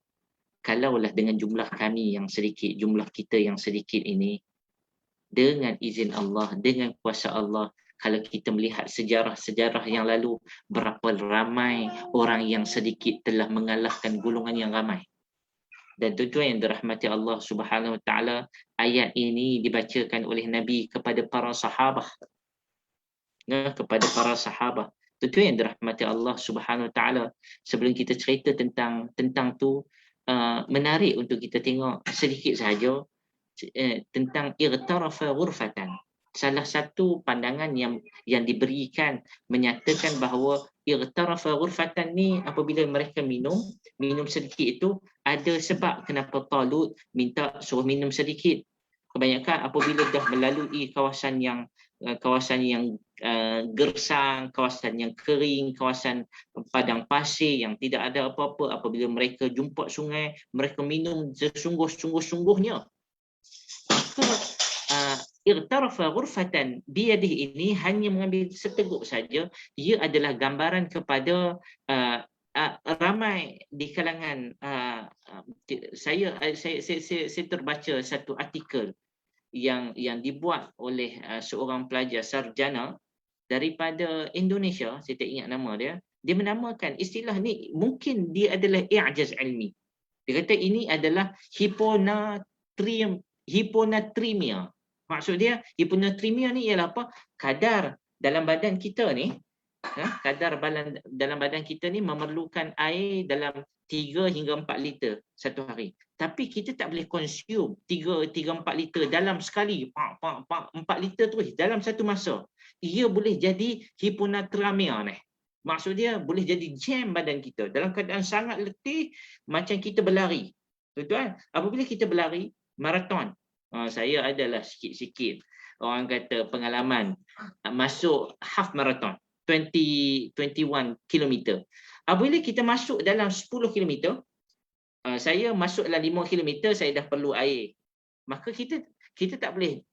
Kalaulah dengan jumlah kami yang sedikit, jumlah kita yang sedikit ini, dengan izin Allah, dengan kuasa Allah, kalau kita melihat sejarah-sejarah yang lalu, berapa ramai orang yang sedikit telah mengalahkan golongan yang ramai. Dan tuan-tuan yang dirahmati Allah Subhanahu Wa Taala, ayat ini dibacakan oleh Nabi kepada para sahabat. Kepada para sahabat. Tuan-tuan yang dirahmati Allah Subhanahu Wa Taala, sebelum kita cerita tentang tu, menarik untuk kita tengok sedikit sahaja tentang irtarafa ghurfatan. Salah satu pandangan yang diberikan menyatakan bahawa irtarafa ghurfatan ni, apabila mereka minum sedikit itu, ada sebab kenapa Talut minta suruh minum sedikit. Kebanyakan apabila dah melalui kawasan yang gersang, kawasan yang kering, kawasan padang pasir yang tidak ada apa-apa, apabila mereka jumpa sungai, mereka minum sesungguh-sungguhnya. Maka irtarafa ghurfatan biyadih ini hanya mengambil seteguk saja, ia adalah gambaran kepada ramai di kalangan saya terbaca satu artikel yang dibuat oleh seorang pelajar sarjana daripada Indonesia, saya tak ingat nama dia. Dia menamakan istilah ni, mungkin dia adalah i'jaz ilmi. Dia kata ini adalah hiponatremia. Maksud dia hiponatremia ni ialah apa? Kadar dalam badan kita ni, dalam badan kita ni memerlukan air dalam 3 hingga 4 liter satu hari. Tapi kita tak boleh consume 3-4 liter dalam sekali, 4 liter terus dalam satu masa. Ia boleh jadi hiponatremia ni. Maksud dia boleh jadi jam badan kita dalam keadaan sangat letih, macam kita berlari. Tuan-tuan, apabila kita berlari maraton, saya adalah sikit-sikit orang kata pengalaman masuk half marathon 21 km. Apabila kita masuk dalam 10 km, saya masuk dalam 5 km, saya dah perlu air. Maka kita tak boleh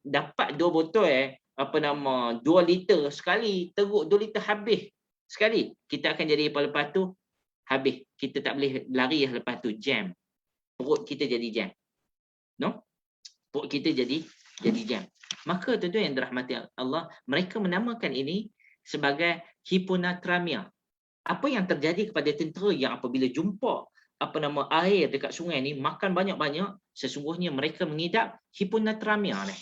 dapat 2 botol 2 liter sekali, teruk 2 liter habis sekali. Kita akan jadi lepas tu habis. Kita tak boleh lari lepas tu, jam. Perut kita jadi jam. No? Perut kita jadi jam. Maka tuan-tuan yang dirahmati Allah, mereka menamakan ini sebagai hiponatremia. Apa yang terjadi kepada tentera yang apabila jumpa air dekat sungai ni, makan banyak-banyak, sesungguhnya mereka mengidap hiponatremia ni.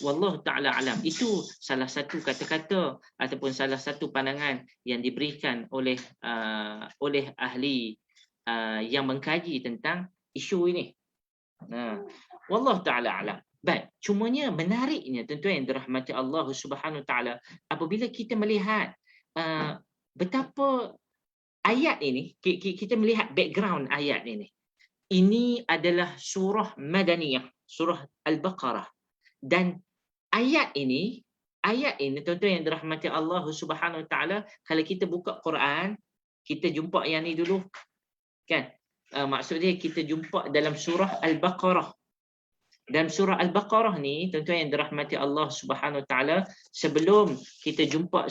Wallahu ta'ala alam. Itu salah satu kata-kata ataupun salah satu pandangan yang diberikan oleh ahli yang mengkaji tentang isu ini. Wallahu ta'ala alam. Baik, cumanya menariknya tuan-tuan yang dirahmati Allah Subhanahu Taala, apabila kita melihat betapa ayat ini, kita melihat background ayat ini. Ini adalah surah Madaniyah, surah Al-Baqarah. Dan ayat ini tuan-tuan yang dirahmati Allah Subhanahu Taala, kalau kita buka Quran, kita jumpa yang ni dulu. Kan? Maksudnya kita jumpa dalam surah Al-Baqarah. Dalam surah Al-Baqarah ni, tuan-tuan yang dirahmati Allah Subhanahu Wa Taala, sebelum kita jumpa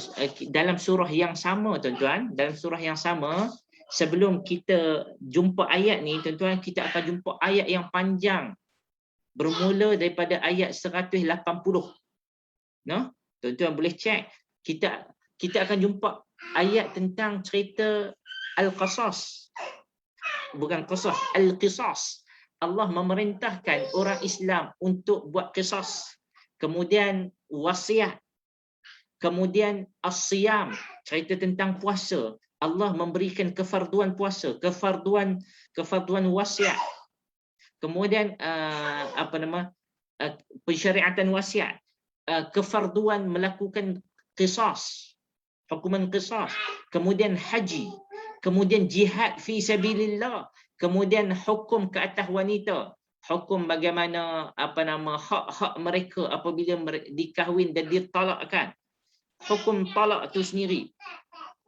dalam surah yang sama, tuan-tuan, dalam surah yang sama, sebelum kita jumpa ayat ni, tuan-tuan, kita akan jumpa ayat yang panjang bermula daripada ayat 180. No? Tuan-tuan boleh cek, kita akan jumpa ayat tentang cerita Al-Qasas. Bukan Qasas, Al-Qisas. Allah memerintahkan orang Islam untuk buat qisas. Kemudian wasiat. Kemudian as-siyam, cerita tentang puasa. Allah memberikan kefarduan puasa, kefarduan wasiat. Kemudian pensyariatan wasiat, kefarduan melakukan qisas, hukuman qisas. Kemudian haji, kemudian jihad fi sabilillah. Kemudian hukum ke atas wanita, hukum bagaimana hak-hak mereka apabila dikahwin dan ditalakkan, hukum talak itu sendiri.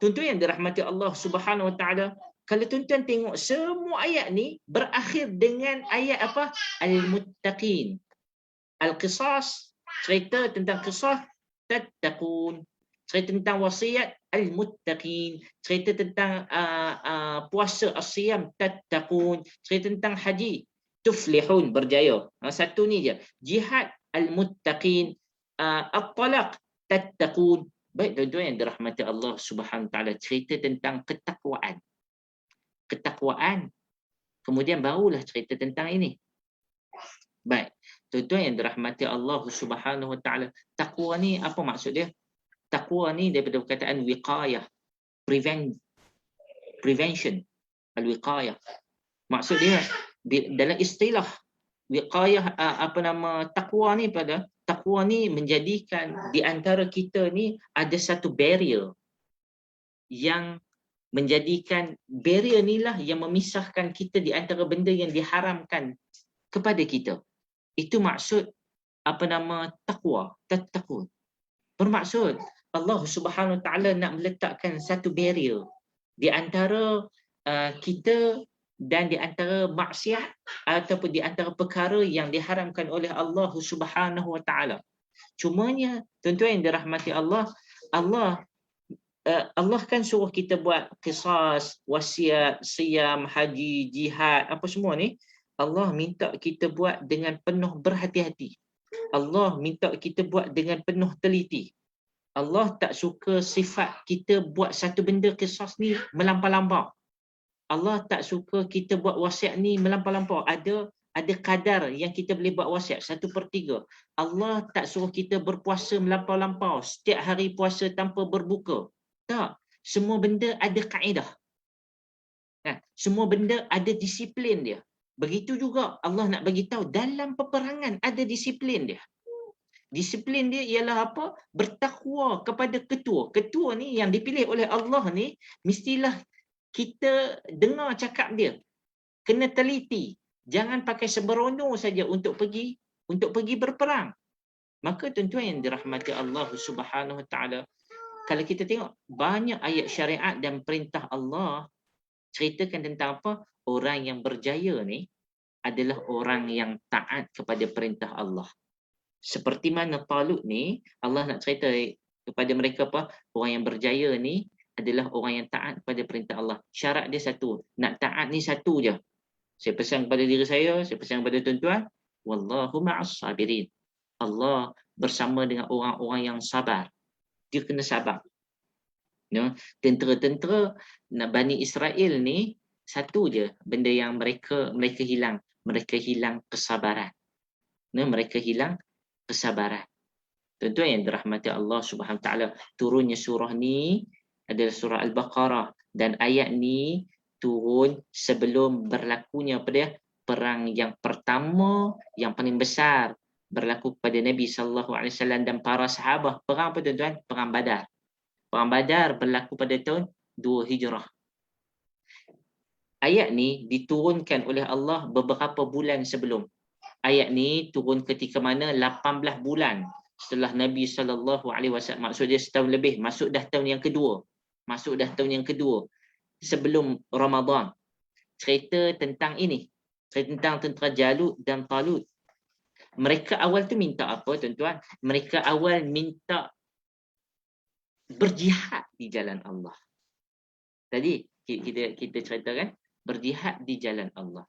Tuan-tuan yang dirahmati Allah Subhanahu Wa Taala, kalau tuan-tuan tengok semua ayat ni berakhir dengan ayat apa? Al-Muttaqin. Al-Qisas, cerita tentang qisas, tattaqun. Cerita tentang wasiat, Al-Muttaqin. Cerita tentang puasa, as-siyam, tattaqun. Cerita tentang haji, tuflihun, berjaya. Satu ni je. Jihad, Al-Muttaqin. At-talaq, tattaqun. Baik, tuan-tuan yang dirahmati Allah Subhanahu Wa Taala, cerita tentang ketakwaan. Ketakwaan. Kemudian barulah cerita tentang ini. Baik, tuan-tuan yang dirahmati Allah Subhanahu Wa Taala, takwa ni apa maksud dia? Takwa ni daripada perkataan wiqayah, prevention, al-wiqayah. Maksud dia dalam istilah wiqayah, takwa ni, takwa ni menjadikan di antara kita ni ada satu barrier yang menjadikan barrier inilah yang memisahkan kita di antara benda yang diharamkan kepada kita. Itu maksud takwa, tattaqun. Bermaksud Allah Subhanahu Wa Taala nak meletakkan satu barrier di antara kita dan di antara maksiat ataupun di antara perkara yang diharamkan oleh Allah Subhanahu Wa Taala. Cumanya tuan-tuan yang dirahmati Allah, Allah kan suruh kita buat qisas, wasiat, siyam, haji, jihad, apa semua ni. Allah minta kita buat dengan penuh berhati-hati. Allah minta kita buat dengan penuh teliti. Allah tak suka sifat kita buat satu benda qisas ni melampau-lampau. Allah tak suka kita buat wasiat ni melampau-lampau. Ada kadar yang kita boleh buat wasiat, 1/3. Allah tak suruh kita berpuasa melampau-lampau, setiap hari puasa tanpa berbuka. Tak. Semua benda ada kaedah. Semua benda ada disiplin dia. Begitu juga Allah nak bagi tahu dalam peperangan ada disiplin dia. Disiplin dia ialah apa? Bertakwa kepada ketua. Ketua ni yang dipilih oleh Allah ni, mestilah kita dengar cakap dia. Kena teliti. Jangan pakai sembrono saja untuk pergi berperang. Maka tuan-tuan yang dirahmati Allah Subhanahu Wa Taala, kalau kita tengok banyak ayat syariat dan perintah Allah ceritakan tentang apa? Orang yang berjaya ni adalah orang yang taat kepada perintah Allah. Seperti mana Talut ni, Allah nak cerita kepada mereka apa? Orang yang berjaya ni adalah orang yang taat kepada perintah Allah. Syarat dia satu. Nak taat ni satu je. Saya pesan kepada diri saya pesan kepada tuan-tuan, wallahu ma'as sabirin. Allah bersama dengan orang-orang yang sabar. Dia kena sabar. Tentera-tentera Bani Israel ni, satu je benda yang mereka hilang. Mereka hilang kesabaran. Mereka hilang kesabaran. Tuan-tuan yang dirahmati Allah Subhanahu Wa Taala, turunnya surah ni adalah surah Al-Baqarah, dan ayat ni turun sebelum berlakunya perang yang pertama, yang paling besar berlaku pada Nabi sallallahu alaihi wasallam dan para sahabat. Perang apa tuan-tuan? Perang Badar. Perang Badar berlaku pada tahun 2 Hijrah. Ayat ni diturunkan oleh Allah beberapa bulan sebelum. Ayat ni turun ketika mana 18 bulan setelah Nabi sallallahu alaihi wasallam, maksud dia setahun lebih, masuk dah tahun yang kedua. Sebelum Ramadan. Cerita tentang ini. Cerita tentang tentera Jalut dan Talut. Mereka awal tu minta apa tuan-tuan? Mereka awal minta berjihad di jalan Allah. Tadi kita ceritakan berjihad di jalan Allah.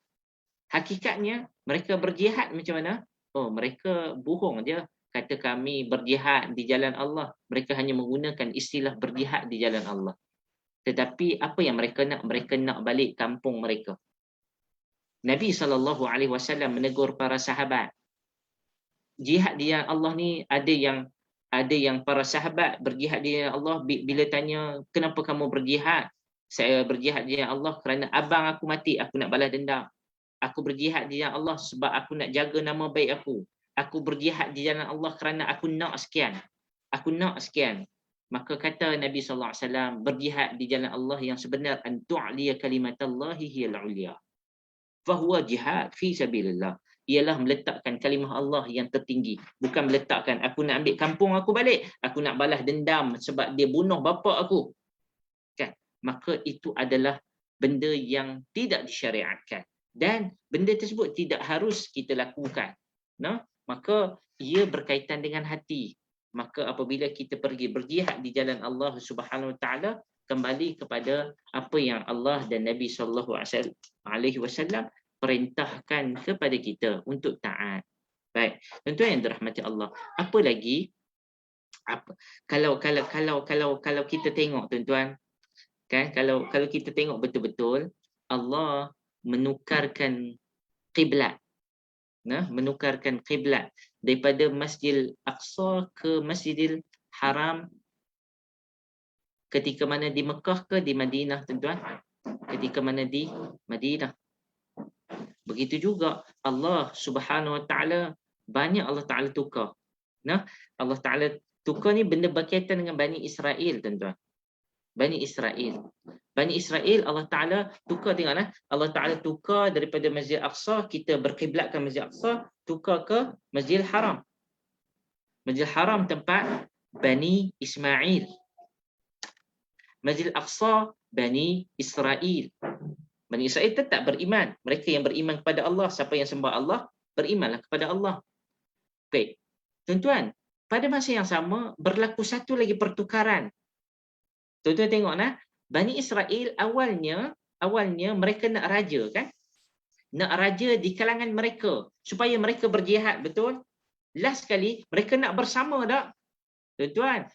Hakikatnya mereka berjihad macam mana? Oh, mereka bohong je. Kata kami berjihad di jalan Allah. Mereka hanya menggunakan istilah berjihad di jalan Allah. Tetapi apa yang mereka nak? Mereka nak balik kampung mereka. Nabi SAW menegur para sahabat. Jihad di jalan Allah ni ada yang para sahabat berjihad di jalan Allah, bila tanya kenapa kamu berjihad? Saya berjihad di jalan Allah kerana abang aku mati, aku nak balas dendam. Aku berjihad di jalan Allah sebab aku nak jaga nama baik aku. Aku berjihad di jalan Allah kerana aku nak sekian. Aku nak sekian. Maka kata Nabi SAW, berjihad di jalan Allah yang sebenar, an tu'liya kalimatallahi hiyal ulia. Fahuwa jihad fi sabilillah. Ialah meletakkan kalimah Allah yang tertinggi. Bukan meletakkan aku nak ambil kampung aku balik, aku nak balas dendam sebab dia bunuh bapa aku. Kan? Maka itu adalah benda yang tidak disyariatkan. Dan benda tersebut tidak harus kita lakukan. Nah, maka ia berkaitan dengan hati. Maka apabila kita pergi berjihad di jalan Allah Subhanahu Wa Taala, kembali kepada apa yang Allah dan Nabi SAW perintahkan kepada kita untuk taat. Baik, tuan-tuan yang dirahmati Allah. Apa lagi? Kalau kita tengok tuan-tuan, kan, kalau kita tengok betul-betul, Allah menukarkan kiblat. Nah, menukarkan kiblat daripada Masjidil Aqsa ke Masjidil Haram ketika mana di Mekah ke di Madinah, tuan-tuan? Ketika mana di Madinah. Begitu juga Allah Subhanahu Wa Taala, banyak Allah Taala tukar. Nah, Allah Taala tukar ni benda berkaitan dengan Bani Israel, tuan-tuan. Bani Israel. Bani Israel Allah Taala tukar, tengoklah. Allah Taala tukar daripada Masjid Aqsa, kita berkiblatkan Masjid Aqsa, tukar ke Masjidil Haram. Masjidil Haram tempat Bani Ismail. Masjid Aqsa Bani Israel. Bani Israel tetap beriman. Mereka yang beriman kepada Allah, siapa yang sembah Allah, berimanlah kepada Allah. Baik. Tuan-tuan, pada masa yang sama berlaku satu lagi pertukaran. Tuan-tuan tengoklah, Bani Israel awalnya mereka nak raja, kan? Nak raja di kalangan mereka supaya mereka berjihad, betul? Last sekali mereka nak bersama tak? Tuan-tuan,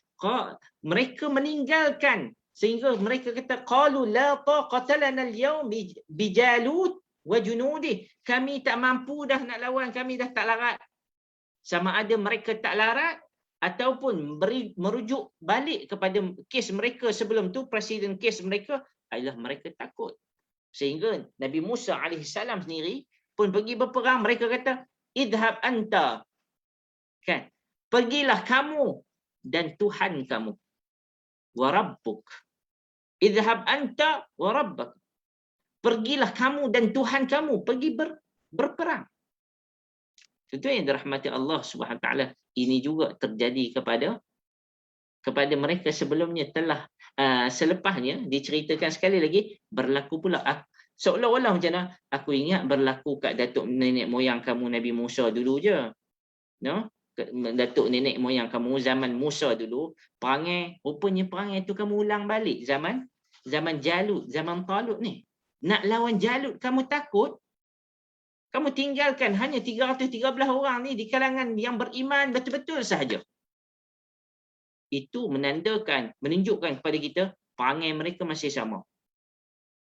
mereka meninggalkan sehingga mereka kata qalu la taqata lana al-yawm bi Jalut wa junudih. Kami tak mampu dah nak lawan, kami dah tak larat. Sama ada mereka tak larat ataupun merujuk balik kepada kes mereka sebelum tu, presiden kes mereka adalah mereka takut. Sehingga Nabi Musa alaihissalam sendiri pun pergi berperang, mereka kata idhab anta, kan, pergilah kamu dan Tuhan kamu, wa rabbuk, idhab anta wa rabbak, pergilah kamu dan Tuhan kamu, pergi berperang. Tentu yang dirahmati Allah Subhanahu Wa Taala, ini juga terjadi kepada mereka sebelumnya telah selepasnya diceritakan sekali lagi berlaku pula. Seolah-olah macam mana? Aku ingat berlaku kat datuk nenek moyang kamu Nabi Musa dulu je. No? Datuk nenek moyang kamu zaman Musa dulu, perangai, rupanya perangai tu kamu ulang balik zaman Jalut, zaman Talut ni. Nak lawan Jalut kamu takut, kamu tinggalkan hanya 313 orang ni di kalangan yang beriman betul-betul sahaja. Itu menunjukkan kepada kita perangai mereka masih sama.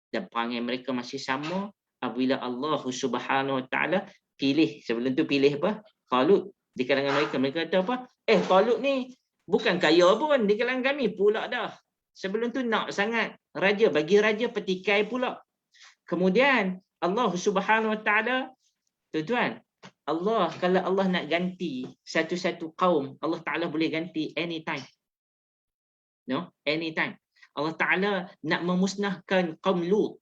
Dan perangai mereka masih sama apabila Allah Subhanahu Wa Taala pilih, sebelum tu pilih apa? Talut di kalangan mereka. Mereka kata apa? Talut ni bukan kaya pun di kalangan kami pula dah. Sebelum tu nak sangat raja, bagi raja petikai pula. Kemudian Allah Subhanahu Wa Taala, tuan-tuan, Allah, kalau Allah nak ganti satu-satu kaum, Allah Taala boleh ganti anytime. No, anytime. Allah Taala nak memusnahkan kaum Lut,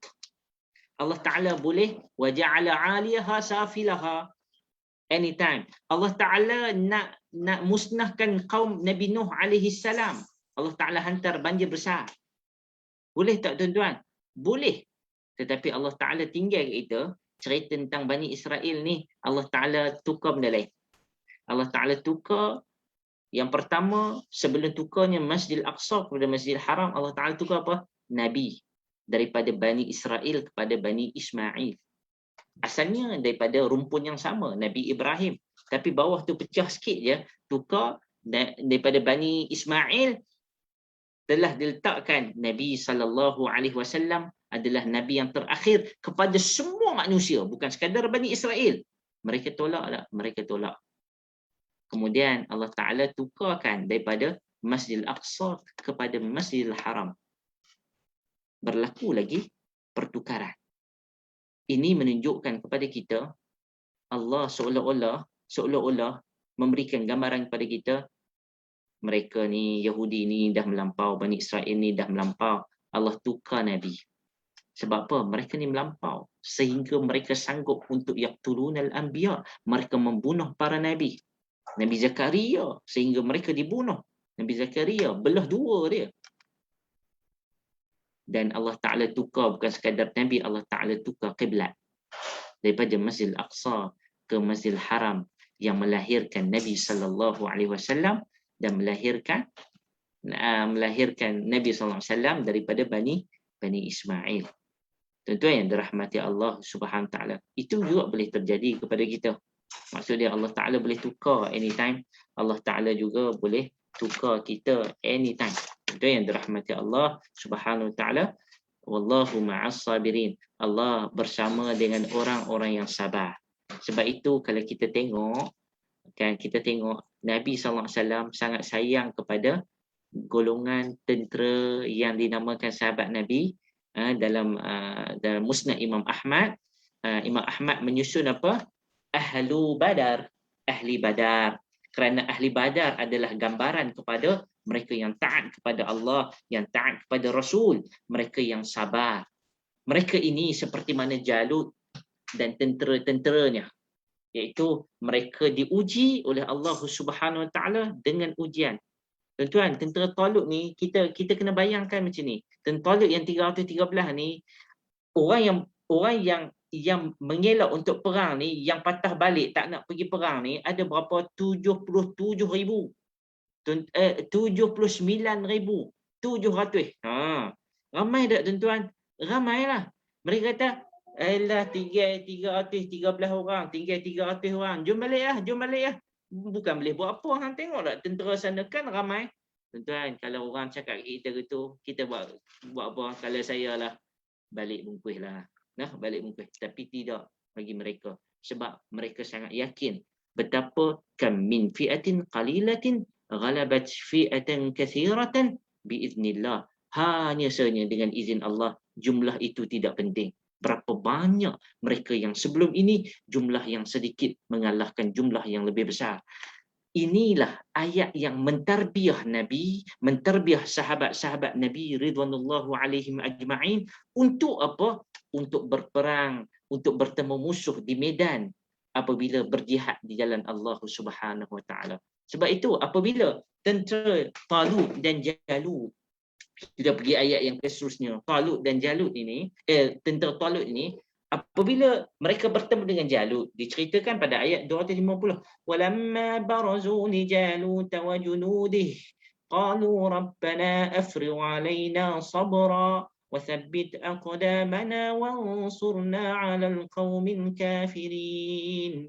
Allah Taala boleh waja'ala 'aliyaha safilaha anytime. Allah Taala nak musnahkan kaum Nabi Nuh alaihi salam, Allah Taala hantar banjir besar. Boleh tak tuan-tuan? Boleh. Tetapi Allah Taala tinggal kita cerita tentang Bani Israel ni, Allah Taala tukar benda lain. Allah Ta'ala tukar. Yang pertama, sebelum tukarnya Masjidil Aqsa kepada Masjidil Haram, Allah Ta'ala tukar apa? Nabi. Daripada Bani Israel kepada Bani Ismail. Asalnya daripada rumpun yang sama, Nabi Ibrahim. Tapi bawah tu pecah sikit je, tukar daripada Bani Ismail telah diletakkan Nabi SAW adalah Nabi yang terakhir kepada semua manusia, bukan sekadar Bani Israel. Mereka tolak tak? Mereka tolak. Kemudian Allah Ta'ala tukarkan daripada Masjidil Aqsa kepada Masjidil Haram. Berlaku lagi pertukaran. Ini menunjukkan kepada kita Allah seolah-olah memberikan gambaran kepada kita, mereka ni Yahudi ni dah melampau, Bani Israel ni dah melampau, Allah tukar Nabi. Sebab apa? Mereka ni melampau sehingga mereka sanggup untuk yaqtulunal anbiya, mereka membunuh para nabi. Nabi Zakaria sehingga mereka dibunuh. Nabi Zakaria belah dua dia. Dan Allah Ta'ala tukar bukan sekadar Nabi, Allah Ta'ala tukar kiblat daripada Masjidil Aqsa ke Masjidil Haram yang melahirkan Nabi SAW dan melahirkan Nabi SAW daripada Bani Ismail. Tuan-tuan yang dirahmati Allah Subhanahu Wa Ta'ala, itu juga boleh terjadi kepada kita. Maksudnya Allah Ta'ala boleh tukar anytime. Allah Ta'ala juga boleh tukar kita anytime. Itu yang dirahmati Allah Subhanahu Wa Ta'ala. Wallahu ma'as sabirin. Allah bersama dengan orang-orang yang sabar. Sebab itu kalau kita tengok Nabi SAW sangat sayang kepada golongan tentera yang dinamakan sahabat Nabi. Dalam Musnad Imam Ahmad, Imam Ahmad menyusun apa? Ahlu Badar, ahli Badar. Kerana ahli Badar adalah gambaran kepada mereka yang taat kepada Allah, yang taat kepada Rasul, mereka yang sabar. Mereka ini seperti mana Jalut dan tentera-tenteranya, iaitu mereka diuji oleh Allah Subhanahu Wa Ta'ala dengan ujian. Tuan-tuan, tentera Talut ni kita kena bayangkan macam ni. Tentera Talut yang 313 ni, orang yang mengelak untuk perang ni, yang patah balik tak nak pergi perang ni, ada berapa? 77,000. 79,700. Ramai tak tuan-tuan? Ramailah. Mereka kata, "Alah, tinggal 313 orang, tinggal 300 orang. Jom balik lah. Bukan boleh buat apa, hang tengok tak tentera sana kan ramai." Tuan-tuan, kalau orang cakap kita gitu, kita buat apa? Kalau saya lah, balik bungkus lah. Balik bungkus. Tapi tidak bagi mereka. Sebab mereka sangat yakin betapa kam min fi'atin qalilatin ghalabat fi'atan katsiratan biiznillah. Hanya saja dengan izin Allah, jumlah itu tidak penting. Berapa banyak mereka yang sebelum ini, jumlah yang sedikit mengalahkan jumlah yang lebih besar. Inilah ayat yang mentarbiah Nabi, mentarbiah sahabat-sahabat Nabi ridwanullahu alaihim ajma'in. Untuk apa? Untuk berperang, untuk bertemu musuh di medan apabila berjihad di jalan Allah Subhanahu Wa Ta'ala. Sebab itu apabila tentera Talut dan Jalut, kita pergi ayat yang seterusnya, Talut dan Jalut ini, tentera Talut ini, apabila mereka bertemu dengan Jalut, diceritakan pada ayat 250, walamma barazu li Jalut wa junudih qalu rabbana afrigh alaina sabra wa thabbit aqdamana wansurna 'alal qaumil kafirin.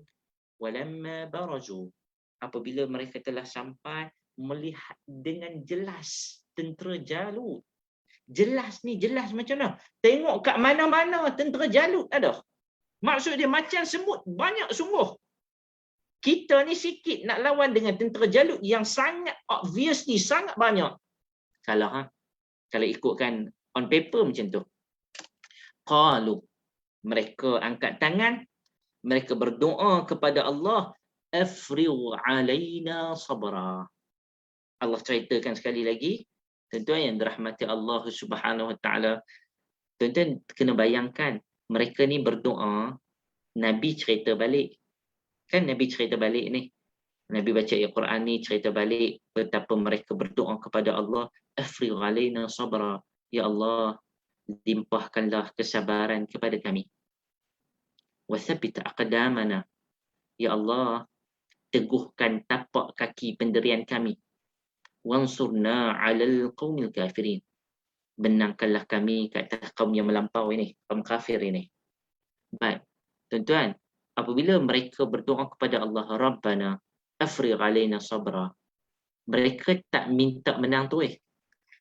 Walamma barazu, apabila mereka telah sampai melihat dengan jelas tentera Jalut. Jelas macam mana? Tengok kat mana-mana tentera Jalut ada. Maksud dia macam semut, banyak sungguh. Kita ni sikit nak lawan dengan tentera Jalut yang sangat obviously sangat banyak. Kalau ikutkan on paper macam tu. Qalu, mereka angkat tangan, mereka berdoa kepada Allah, afrigh alaina sabra. Allah ceritakan sekali lagi, tuan-tuan yang dirahmati Allah Subhanahu Wa Ta'ala, tuan-tuan kena bayangkan, mereka ni berdoa, Nabi cerita balik. Kan Nabi cerita balik ni. Nabi baca Al-Quran ni, cerita balik betapa mereka berdoa kepada Allah, afrigh alaina sabra. Ya Allah, limpahkanlah kesabaran kepada kami. Wa thabbit aqdamana. Ya Allah, teguhkan tapak kaki pendirian kami. Wansurna 'alal qaumil kafirin. Benangkanlah kami ke atas kaum yang melampau ini, kaum kafir ini. Baik, tuan-tuan, apabila mereka berdoa kepada Allah, Rabbana afrigh 'alaina sabra. Mereka tak minta menang tu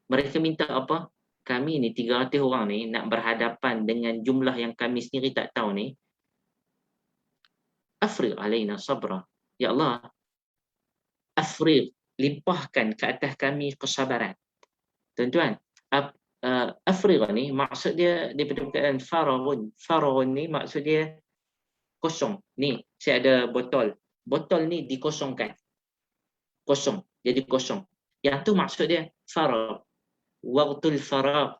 Mereka minta apa? Kami ni 300 orang ni nak berhadapan dengan jumlah yang kami sendiri tak tahu ni. Afrigh 'alaina sabra. Ya Allah, afrigh, limpahkan ke atas kami kesabaran. Tuan-tuan, afrigh ni maksud dia daripada perkataan faraghun ni maksud dia kosong. Ni saya ada botol ni dikosongkan, kosong, jadi kosong. Yang tu maksud dia faragh, waqtul faragh,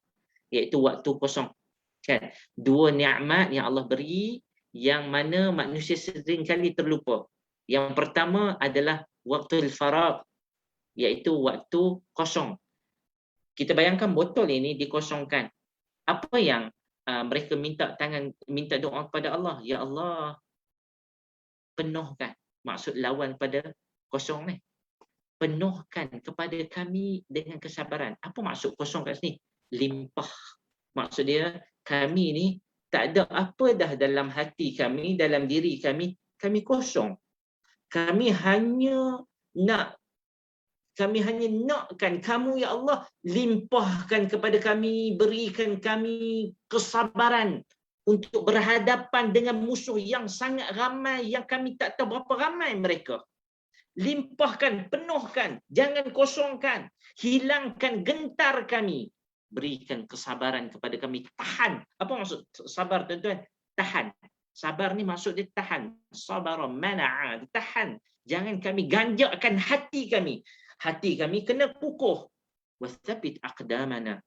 iaitu waktu kosong, kan? Dua nikmat yang Allah beri yang mana manusia sering kali terlupa. Yang pertama adalah waqtul faragh, iaitu waktu kosong. Kita bayangkan botol ini dikosongkan. Apa yang mereka minta doa kepada Allah? Ya Allah, penuhkan. Maksud lawan pada kosong ni. Penuhkan kepada kami dengan kesabaran. Apa maksud kosong kat sini? Limpah. Maksud dia, kami ni tak ada apa dah dalam hati kami, dalam diri kami kosong. Kami hanya nakkan kamu, ya Allah, limpahkan kepada kami, berikan kami kesabaran untuk berhadapan dengan musuh yang sangat ramai, yang kami tak tahu berapa ramai mereka. Limpahkan, penuhkan, jangan kosongkan, hilangkan gentar kami, berikan kesabaran kepada kami, tahan. Apa maksud sabar, tuan-tuan? Tahan. Sabar ni maksud dia tahan. Sabara mana'a, tahan. Jangan kami ganjakkan hati kami. Hati kami kena kukuh. Wathabit aqdamana.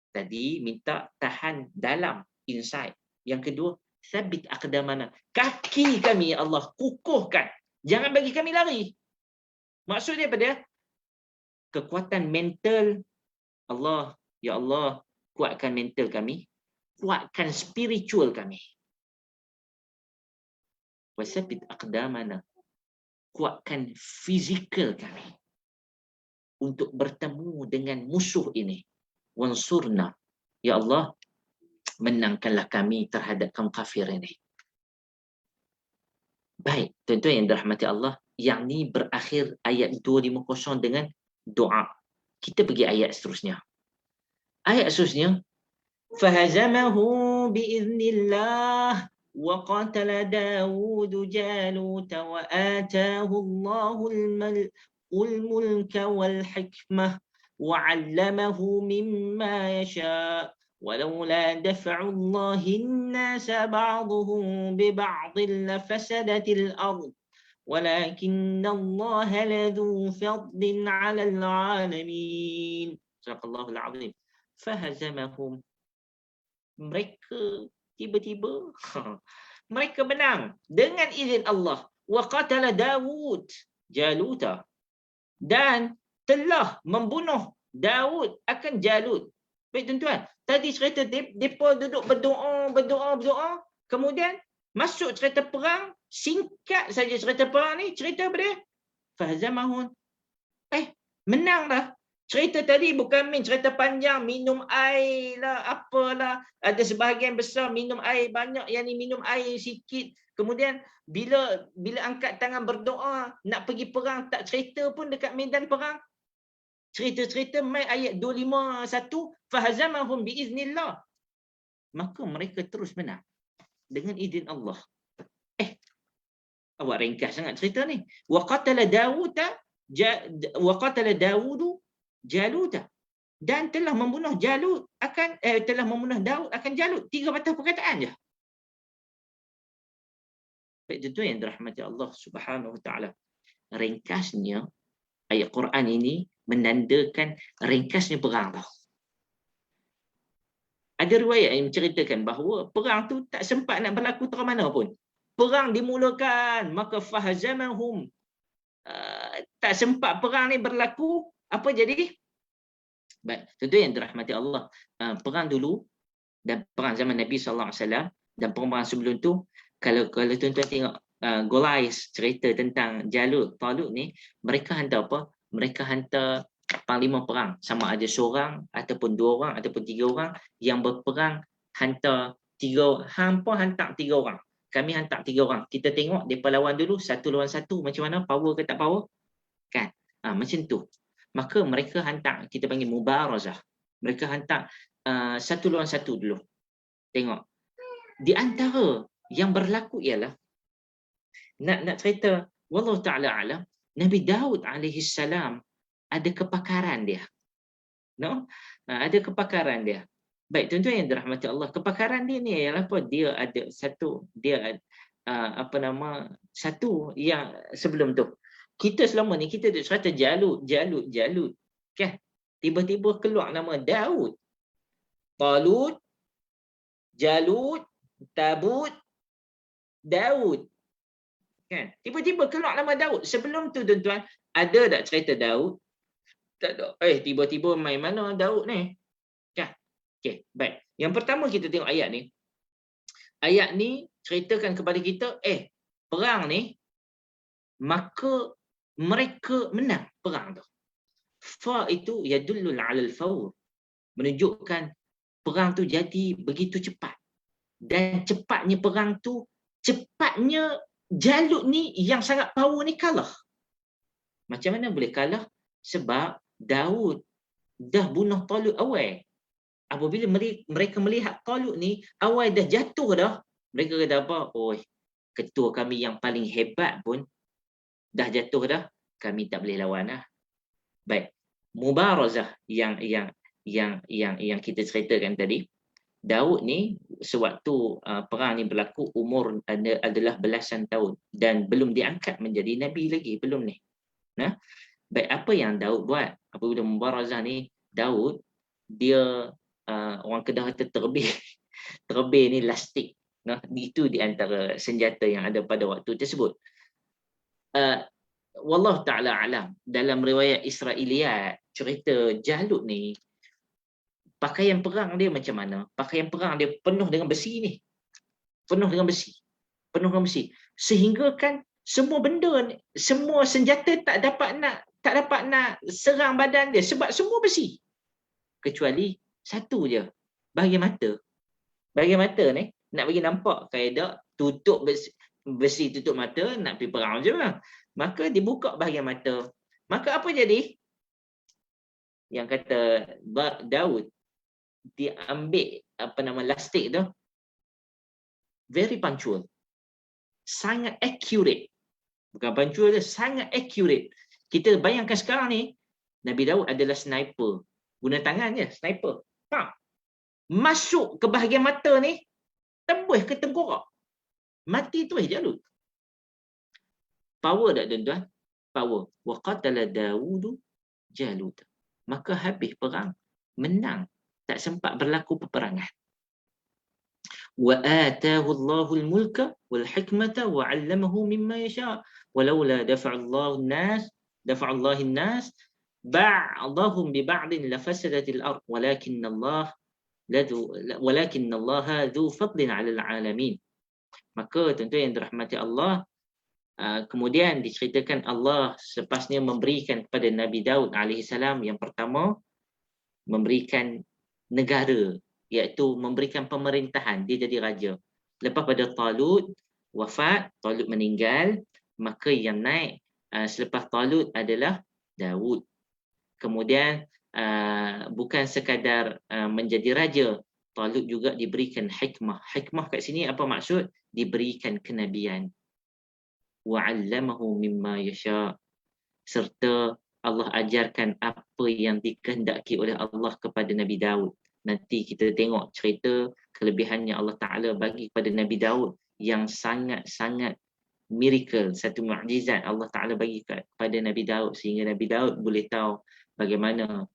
Tadi minta tahan dalam, inside. Yang kedua, thabit aqdamana. Kaki kami, ya Allah, kukuhkan. Jangan bagi kami lari. Maksud dia apa dia? Kekuatan mental. Allah, ya Allah, kuatkan mental kami. Kuatkan spiritual kami. Wasabit aqdamana. Kuatkan fizikal kami. Untuk bertemu dengan musuh ini. Wansurna. Ya Allah, menangkanlah kami terhadap kaum kafir ini. Baik, tuan-tuan yang dirahmati Allah, yang ni berakhir ayat 250 dengan doa. Kita pergi ayat seterusnya. Ayat seterusnya, fahazamahu biiznillah wa qatala Dawud Jalut wa atahu Allahul mulka wal hikmah wa 'allamahu mimma yasha. ولولا دفع الله الناس بعضهم ببعض لفسدت الأرض ولكن الله لذو فضل على العالمين. صدق الله العظيم. فهزمهم. Mereka tiba-tiba mereka menang dengan izin Allah. Wa qatala Dawud Jaluta, dan telah membunuh Daud akan Jalut. Baik tuan-tuan, tadi cerita mereka duduk berdoa, kemudian masuk cerita perang, singkat saja cerita perang ni, cerita apa dia? Fahzamahun. Menang dah. Cerita tadi bukan main cerita panjang, minum air lah, apalah, ada sebahagian besar minum air banyak, yang ni minum air sikit. Kemudian bila angkat tangan berdoa, nak pergi perang, tak cerita pun dekat medan perang. Cerita-cerita mai ayat 251, fahazamahum biiznillah. Maka mereka terus menang dengan izin Allah. Awak ringkas sangat cerita ni. Wa qatala Dawud Jaluta, dan telah membunuh Daud akan Jalut. 3 patah perkataan je. Baik, itu yang dirahmati Allah Subhanahu wa taala. Ringkasnya ayat Quran ini menandakan ringkasnya perang tau. Ada riwayat yang menceritakan bahawa perang tu tak sempat nak berlaku terang mana pun. Perang dimulakan, maka fahazamahum. Tak sempat perang ni berlaku, apa jadi? Baik, tentu yang dirahmati Allah. Perang dulu dan perang zaman Nabi SAW dan perang sebelum tu, kalau tuan-tuan tengok Goliath cerita tentang Jalut, Talut ni, mereka hantar apa? Mereka hantar panglima perang, sama ada seorang ataupun 2 orang ataupun 3 orang yang berperang, hantar 3, hampa hantar 3 orang. Kami hantar 3 orang. Kita tengok depa lawan dulu 1 lawan 1 macam mana, power ke tak power? Kan? Macam tu. Maka mereka hantar, kita panggil mubarazah. Mereka hantar 1 lawan 1 dulu. Tengok. Di antara yang berlaku ialah nak cerita wallahu taala alam, Nabi Daud alaihi salam ada kepakaran dia. No? Ada kepakaran dia. Baik, tuan-tuan yang dirahmati Allah, kepakaran dia ni ialah apa? Dia ada satu, satu yang sebelum tu. Kita selama ni kita duk cerita Jalut. Kan? Tiba-tiba keluar nama Daud. Talut, Jalut, Tabut, Daud. Kan? Tiba-tiba keluar nama Daud. Sebelum tu tuan-tuan, ada tak cerita Daud? Tak ada. Tiba-tiba main mana Daud ni? Kan? Okey, baik. Yang pertama kita tengok ayat ni. Ayat ni ceritakan kepada kita, perang ni, maka mereka menang perang tu. Fa itu yadullul 'alal fawr. Menunjukkan perang tu jadi begitu cepat. Dan cepatnya perang tu, cepatnya Jalut ni yang sangat power ni kalah. Macam mana boleh kalah? Sebab Daud dah bunuh Talut awal. Apabila mereka melihat Talut ni awal dah jatuh dah, mereka kata apa? Ketua kami yang paling hebat pun dah jatuh dah, kami tak boleh lawan lah. Baik, mubarazah yang kita ceritakan tadi. Daud ni sewaktu perang ni berlaku, umur adalah belasan tahun dan belum diangkat menjadi nabi lagi, belum ni. Nah, baik, apa yang Daud buat apabila mubarazah ni? Daud dia orang Kedah kata terbih. Terbih ni lastik. Nah, itu di antara senjata yang ada pada waktu tersebut. Wallahu ta'ala alam, dalam riwayat Israiliyat cerita Jalut ni, pakaian perang dia macam mana? Pakaian perang dia penuh dengan besi ni. Penuh dengan besi. Sehingga kan semua benda, semua senjata tak dapat nak serang badan dia sebab semua besi. Kecuali satu je, bahagian mata. Bahagian mata ni nak bagi nampak kaedah tutup besi tutup mata, nak pergi perang je lah. Maka dibuka bahagian mata. Maka apa jadi? Yang kata Daud, dia ambil lastik tu, very punctual, sangat accurate. Bukan punctual dia, sangat accurate. Kita bayangkan sekarang ni, Nabi Daud adalah sniper, guna tangan je, sniper. Masuk ke bahagian mata ni, tembus ke tengkorak, mati tu Jalut. Power tak tuan-tuan? Power. Wa qatala Dawudu Jalut. Maka habis perang, menang. Tak sempat berlaku peperangan. Wa atahu Allahul mulka wal hikmata wa 'allamahu mimma yasha. Walaula dafa'allahu an-nas ba'dahum bi ba'din lafasadatil ard walakinna Allah dzu fadlin 'alal 'alamin. Maka tuan-tuan yang dirahmati Allah, kemudian diceritakan Allah sepasnya memberikan kepada Nabi Daud alaihi salam, yang pertama memberikan negara, iaitu memberikan pemerintahan, dia jadi raja. Lepas pada Talut wafat, Talut meninggal, maka yang naik selepas Talut adalah Daud. Kemudian bukan sekadar menjadi raja, Talut juga diberikan hikmah. Hikmah kat sini apa maksud? Diberikan kenabian. Wa 'allamahu mimma yasha, serta Allah ajarkan apa yang dikehendaki oleh Allah kepada Nabi Daud. Nanti kita tengok cerita kelebihannya Allah Ta'ala bagi kepada Nabi Daud yang sangat-sangat miracle, satu mukjizat Allah Ta'ala bagi kepada Nabi Daud, sehingga Nabi Daud boleh tahu bagaimana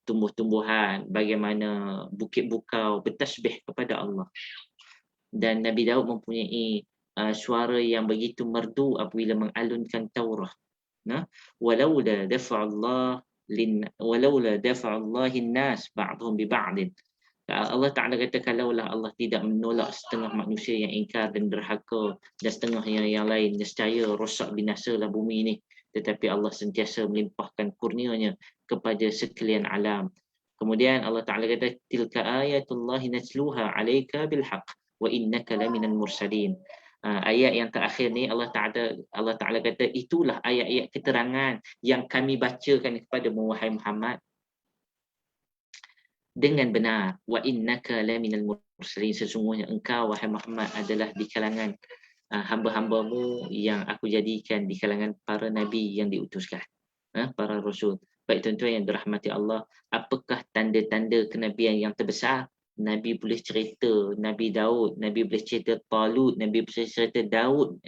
tumbuh-tumbuhan, bagaimana bukit bukau bertasbih kepada Allah. Dan Nabi Daud mempunyai suara yang begitu merdu apabila mengalunkan Taurah. Walaula dafa'allahi an-nas ba'dhum bi ba'din Allah Ta'ala kata kalaulah Allah tidak menolak setengah manusia yang ingkar dan derhaka dan setengah yang lain, nescaya rosak binasalah bumi ini. Tetapi Allah sentiasa melimpahkan kurnianya kepada sekalian alam. Kemudian Allah Ta'ala kata tilka ayatullahi natluha alaika bilhaq wa innaka laminal mursalin. Ayat yang terakhir ni Allah Ta'ala kata itulah ayat-ayat keterangan yang kami bacakan kepada-Mu wahai Muhammad dengan benar. Wa innaka laminal mursalin, sesungguhnya engkau wahai Muhammad adalah di kalangan hamba-hamba-Mu yang aku jadikan di kalangan para nabi yang diutuskan, para rasul. Baik tuan-tuan yang dirahmati Allah, apakah tanda-tanda kenabian yang terbesar? Nabi boleh cerita Nabi Daud, Nabi boleh cerita Talut, Nabi boleh cerita Daud,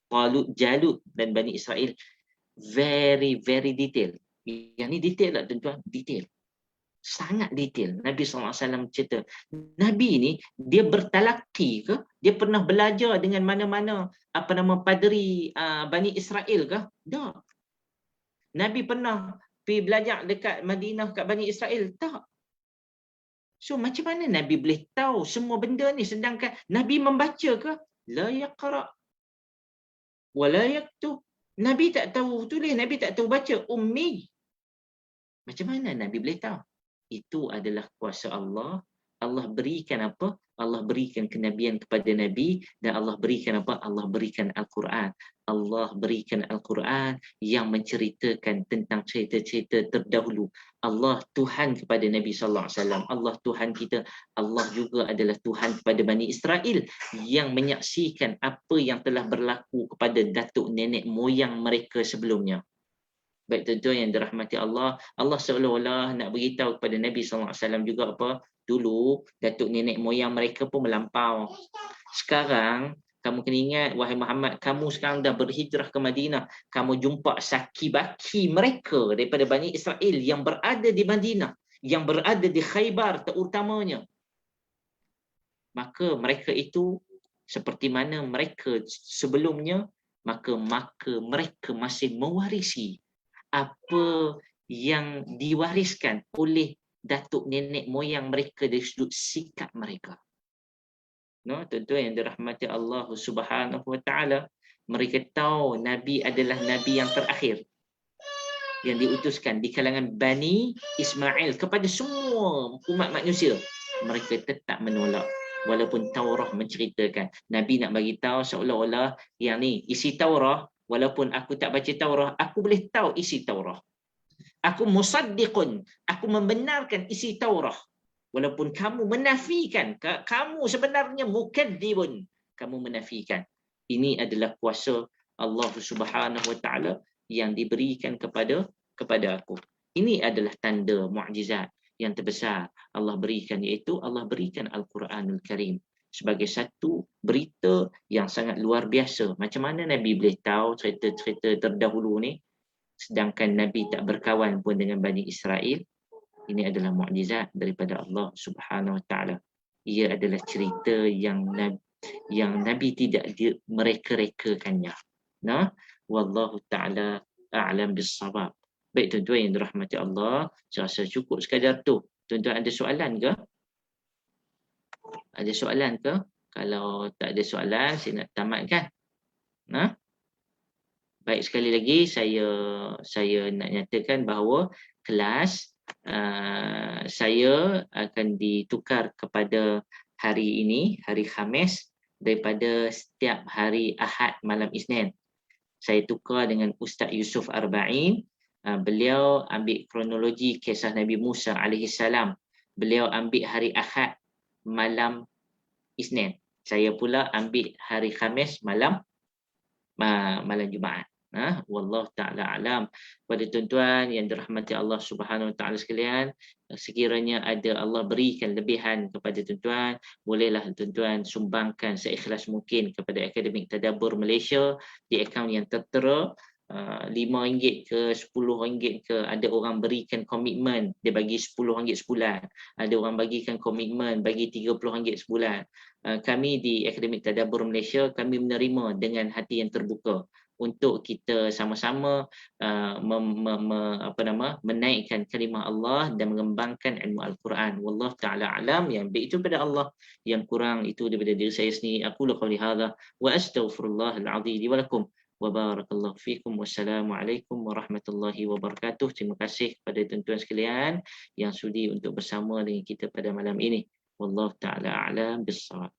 Talut, Jalut dan Bani Israel. Very detail. Yang ni detail tak tuan-tuan? Detail. Sangat detail. Nabi SAW cerita. Nabi ni dia bertalaki ke? Dia pernah belajar dengan mana-mana padri Bani Israel ke? Tak. Nabi pernah pergi belajar dekat Madinah kat Bani Israel? Tak. So macam mana Nabi boleh tahu semua benda ni sedangkan Nabi membaca ke? La yaqra wa la yaktub. Nabi tak tahu tulis, Nabi tak tahu baca, ummi. Macam mana Nabi boleh tahu? Itu adalah kuasa Allah. Allah berikan apa? Allah berikan kenabian kepada Nabi dan Allah berikan apa? Allah berikan Al-Quran. Allah berikan Al-Quran yang menceritakan tentang cerita-cerita terdahulu. Allah Tuhan kepada Nabi SAW. Allah Tuhan kita. Allah juga adalah Tuhan kepada Bani Israel yang menyaksikan apa yang telah berlaku kepada datuk nenek moyang mereka sebelumnya. Baik tuan-tuan yang dirahmati Allah, Allah seolah-olah nak beritahu kepada Nabi SAW juga apa? Dulu datuk nenek moyang mereka pun melampau. Sekarang kamu kena ingat wahai Muhammad, kamu sekarang dah berhijrah ke Madinah, kamu jumpa saki-baki mereka daripada Bani Israel yang berada di Madinah, yang berada di Khaybar terutamanya. Maka mereka itu seperti mana mereka sebelumnya, maka mereka masih mewarisi apa yang diwariskan oleh datuk nenek moyang mereka dari sudut sikap mereka. No, tuan-tuan yang dirahmati Allah Subhanahu Wa Taala, mereka tahu Nabi adalah Nabi yang terakhir yang diutuskan di kalangan Bani Ismail kepada semua umat manusia. Mereka tetap menolak walaupun Taurah menceritakan. Nabi nak bagi tahu seolah-olah yang ni isi Taurah. Walaupun aku tak baca Taurah, aku boleh tahu isi Taurah. Aku musaddiqun, aku membenarkan isi Taurah. Walaupun kamu menafikan, kamu sebenarnya mukadzibun, kamu menafikan. Ini adalah kuasa Allah Subhanahu Wa Taala yang diberikan kepada aku. Ini adalah tanda mukjizat yang terbesar Allah berikan, iaitu Allah berikan Al-Quranul Karim sebagai satu berita yang sangat luar biasa. Macam mana Nabi boleh tahu cerita-cerita terdahulu ni sedangkan Nabi tak berkawan pun dengan Bani Israel? Ini adalah mukjizat daripada Allah Subhanahu Wa Taala. Ia adalah cerita yang Nabi tidak mereka-rekakannya. Nah, wallahu taala a'lam bis-shawab. Baik tuan-tuan yang dirahmati Allah, saya rasa cukup sekadar tu. Tuan-tuan ada soalan ke? Ada soalan ke? Kalau tak ada soalan, saya nak tamatkan. Nah, baik, sekali lagi saya nak nyatakan bahawa kelas saya akan ditukar kepada hari ini, hari Khamis, daripada setiap hari Ahad malam Isnin. Saya tukar dengan Ustaz Yusuf Arba'in. Beliau ambil kronologi kisah Nabi Musa alaihissalam. Beliau ambil hari Ahad malam Isnin. Saya pula ambil hari Khamis malam Jumaat. Wallahu ta'ala alam. Pada tuan-tuan yang dirahmati Allah Subhanahu Wa Taala sekalian, sekiranya ada Allah berikan lebihan kepada tuan-tuan, bolehlah tuan-tuan sumbangkan seikhlas mungkin kepada Akademik Tadabbur Malaysia di akaun yang tertera. RM5 ke RM10 ke, ada orang berikan komitmen dia bagi RM10 sebulan, ada orang bagikan komitmen bagi RM30 sebulan. Kami di Akademik Tadabbur Malaysia, kami menerima dengan hati yang terbuka. untuk kita sama-sama menaikkan kalimah Allah dan mengembangkan ilmu Al-Quran. Wallahu taala alam, yang baik itu pada Allah, yang kurang itu daripada diri saya sendiri. Aku qouli hadza wa astaghfirullahal azim li wa lakum. Wa barakallahu fikum. Wassalamualaikum warahmatullahi wabarakatuh. Terima kasih kepada tuan-tuan sekalian yang sudi untuk bersama dengan kita pada malam ini. Wallahu taala a'lam bissawab.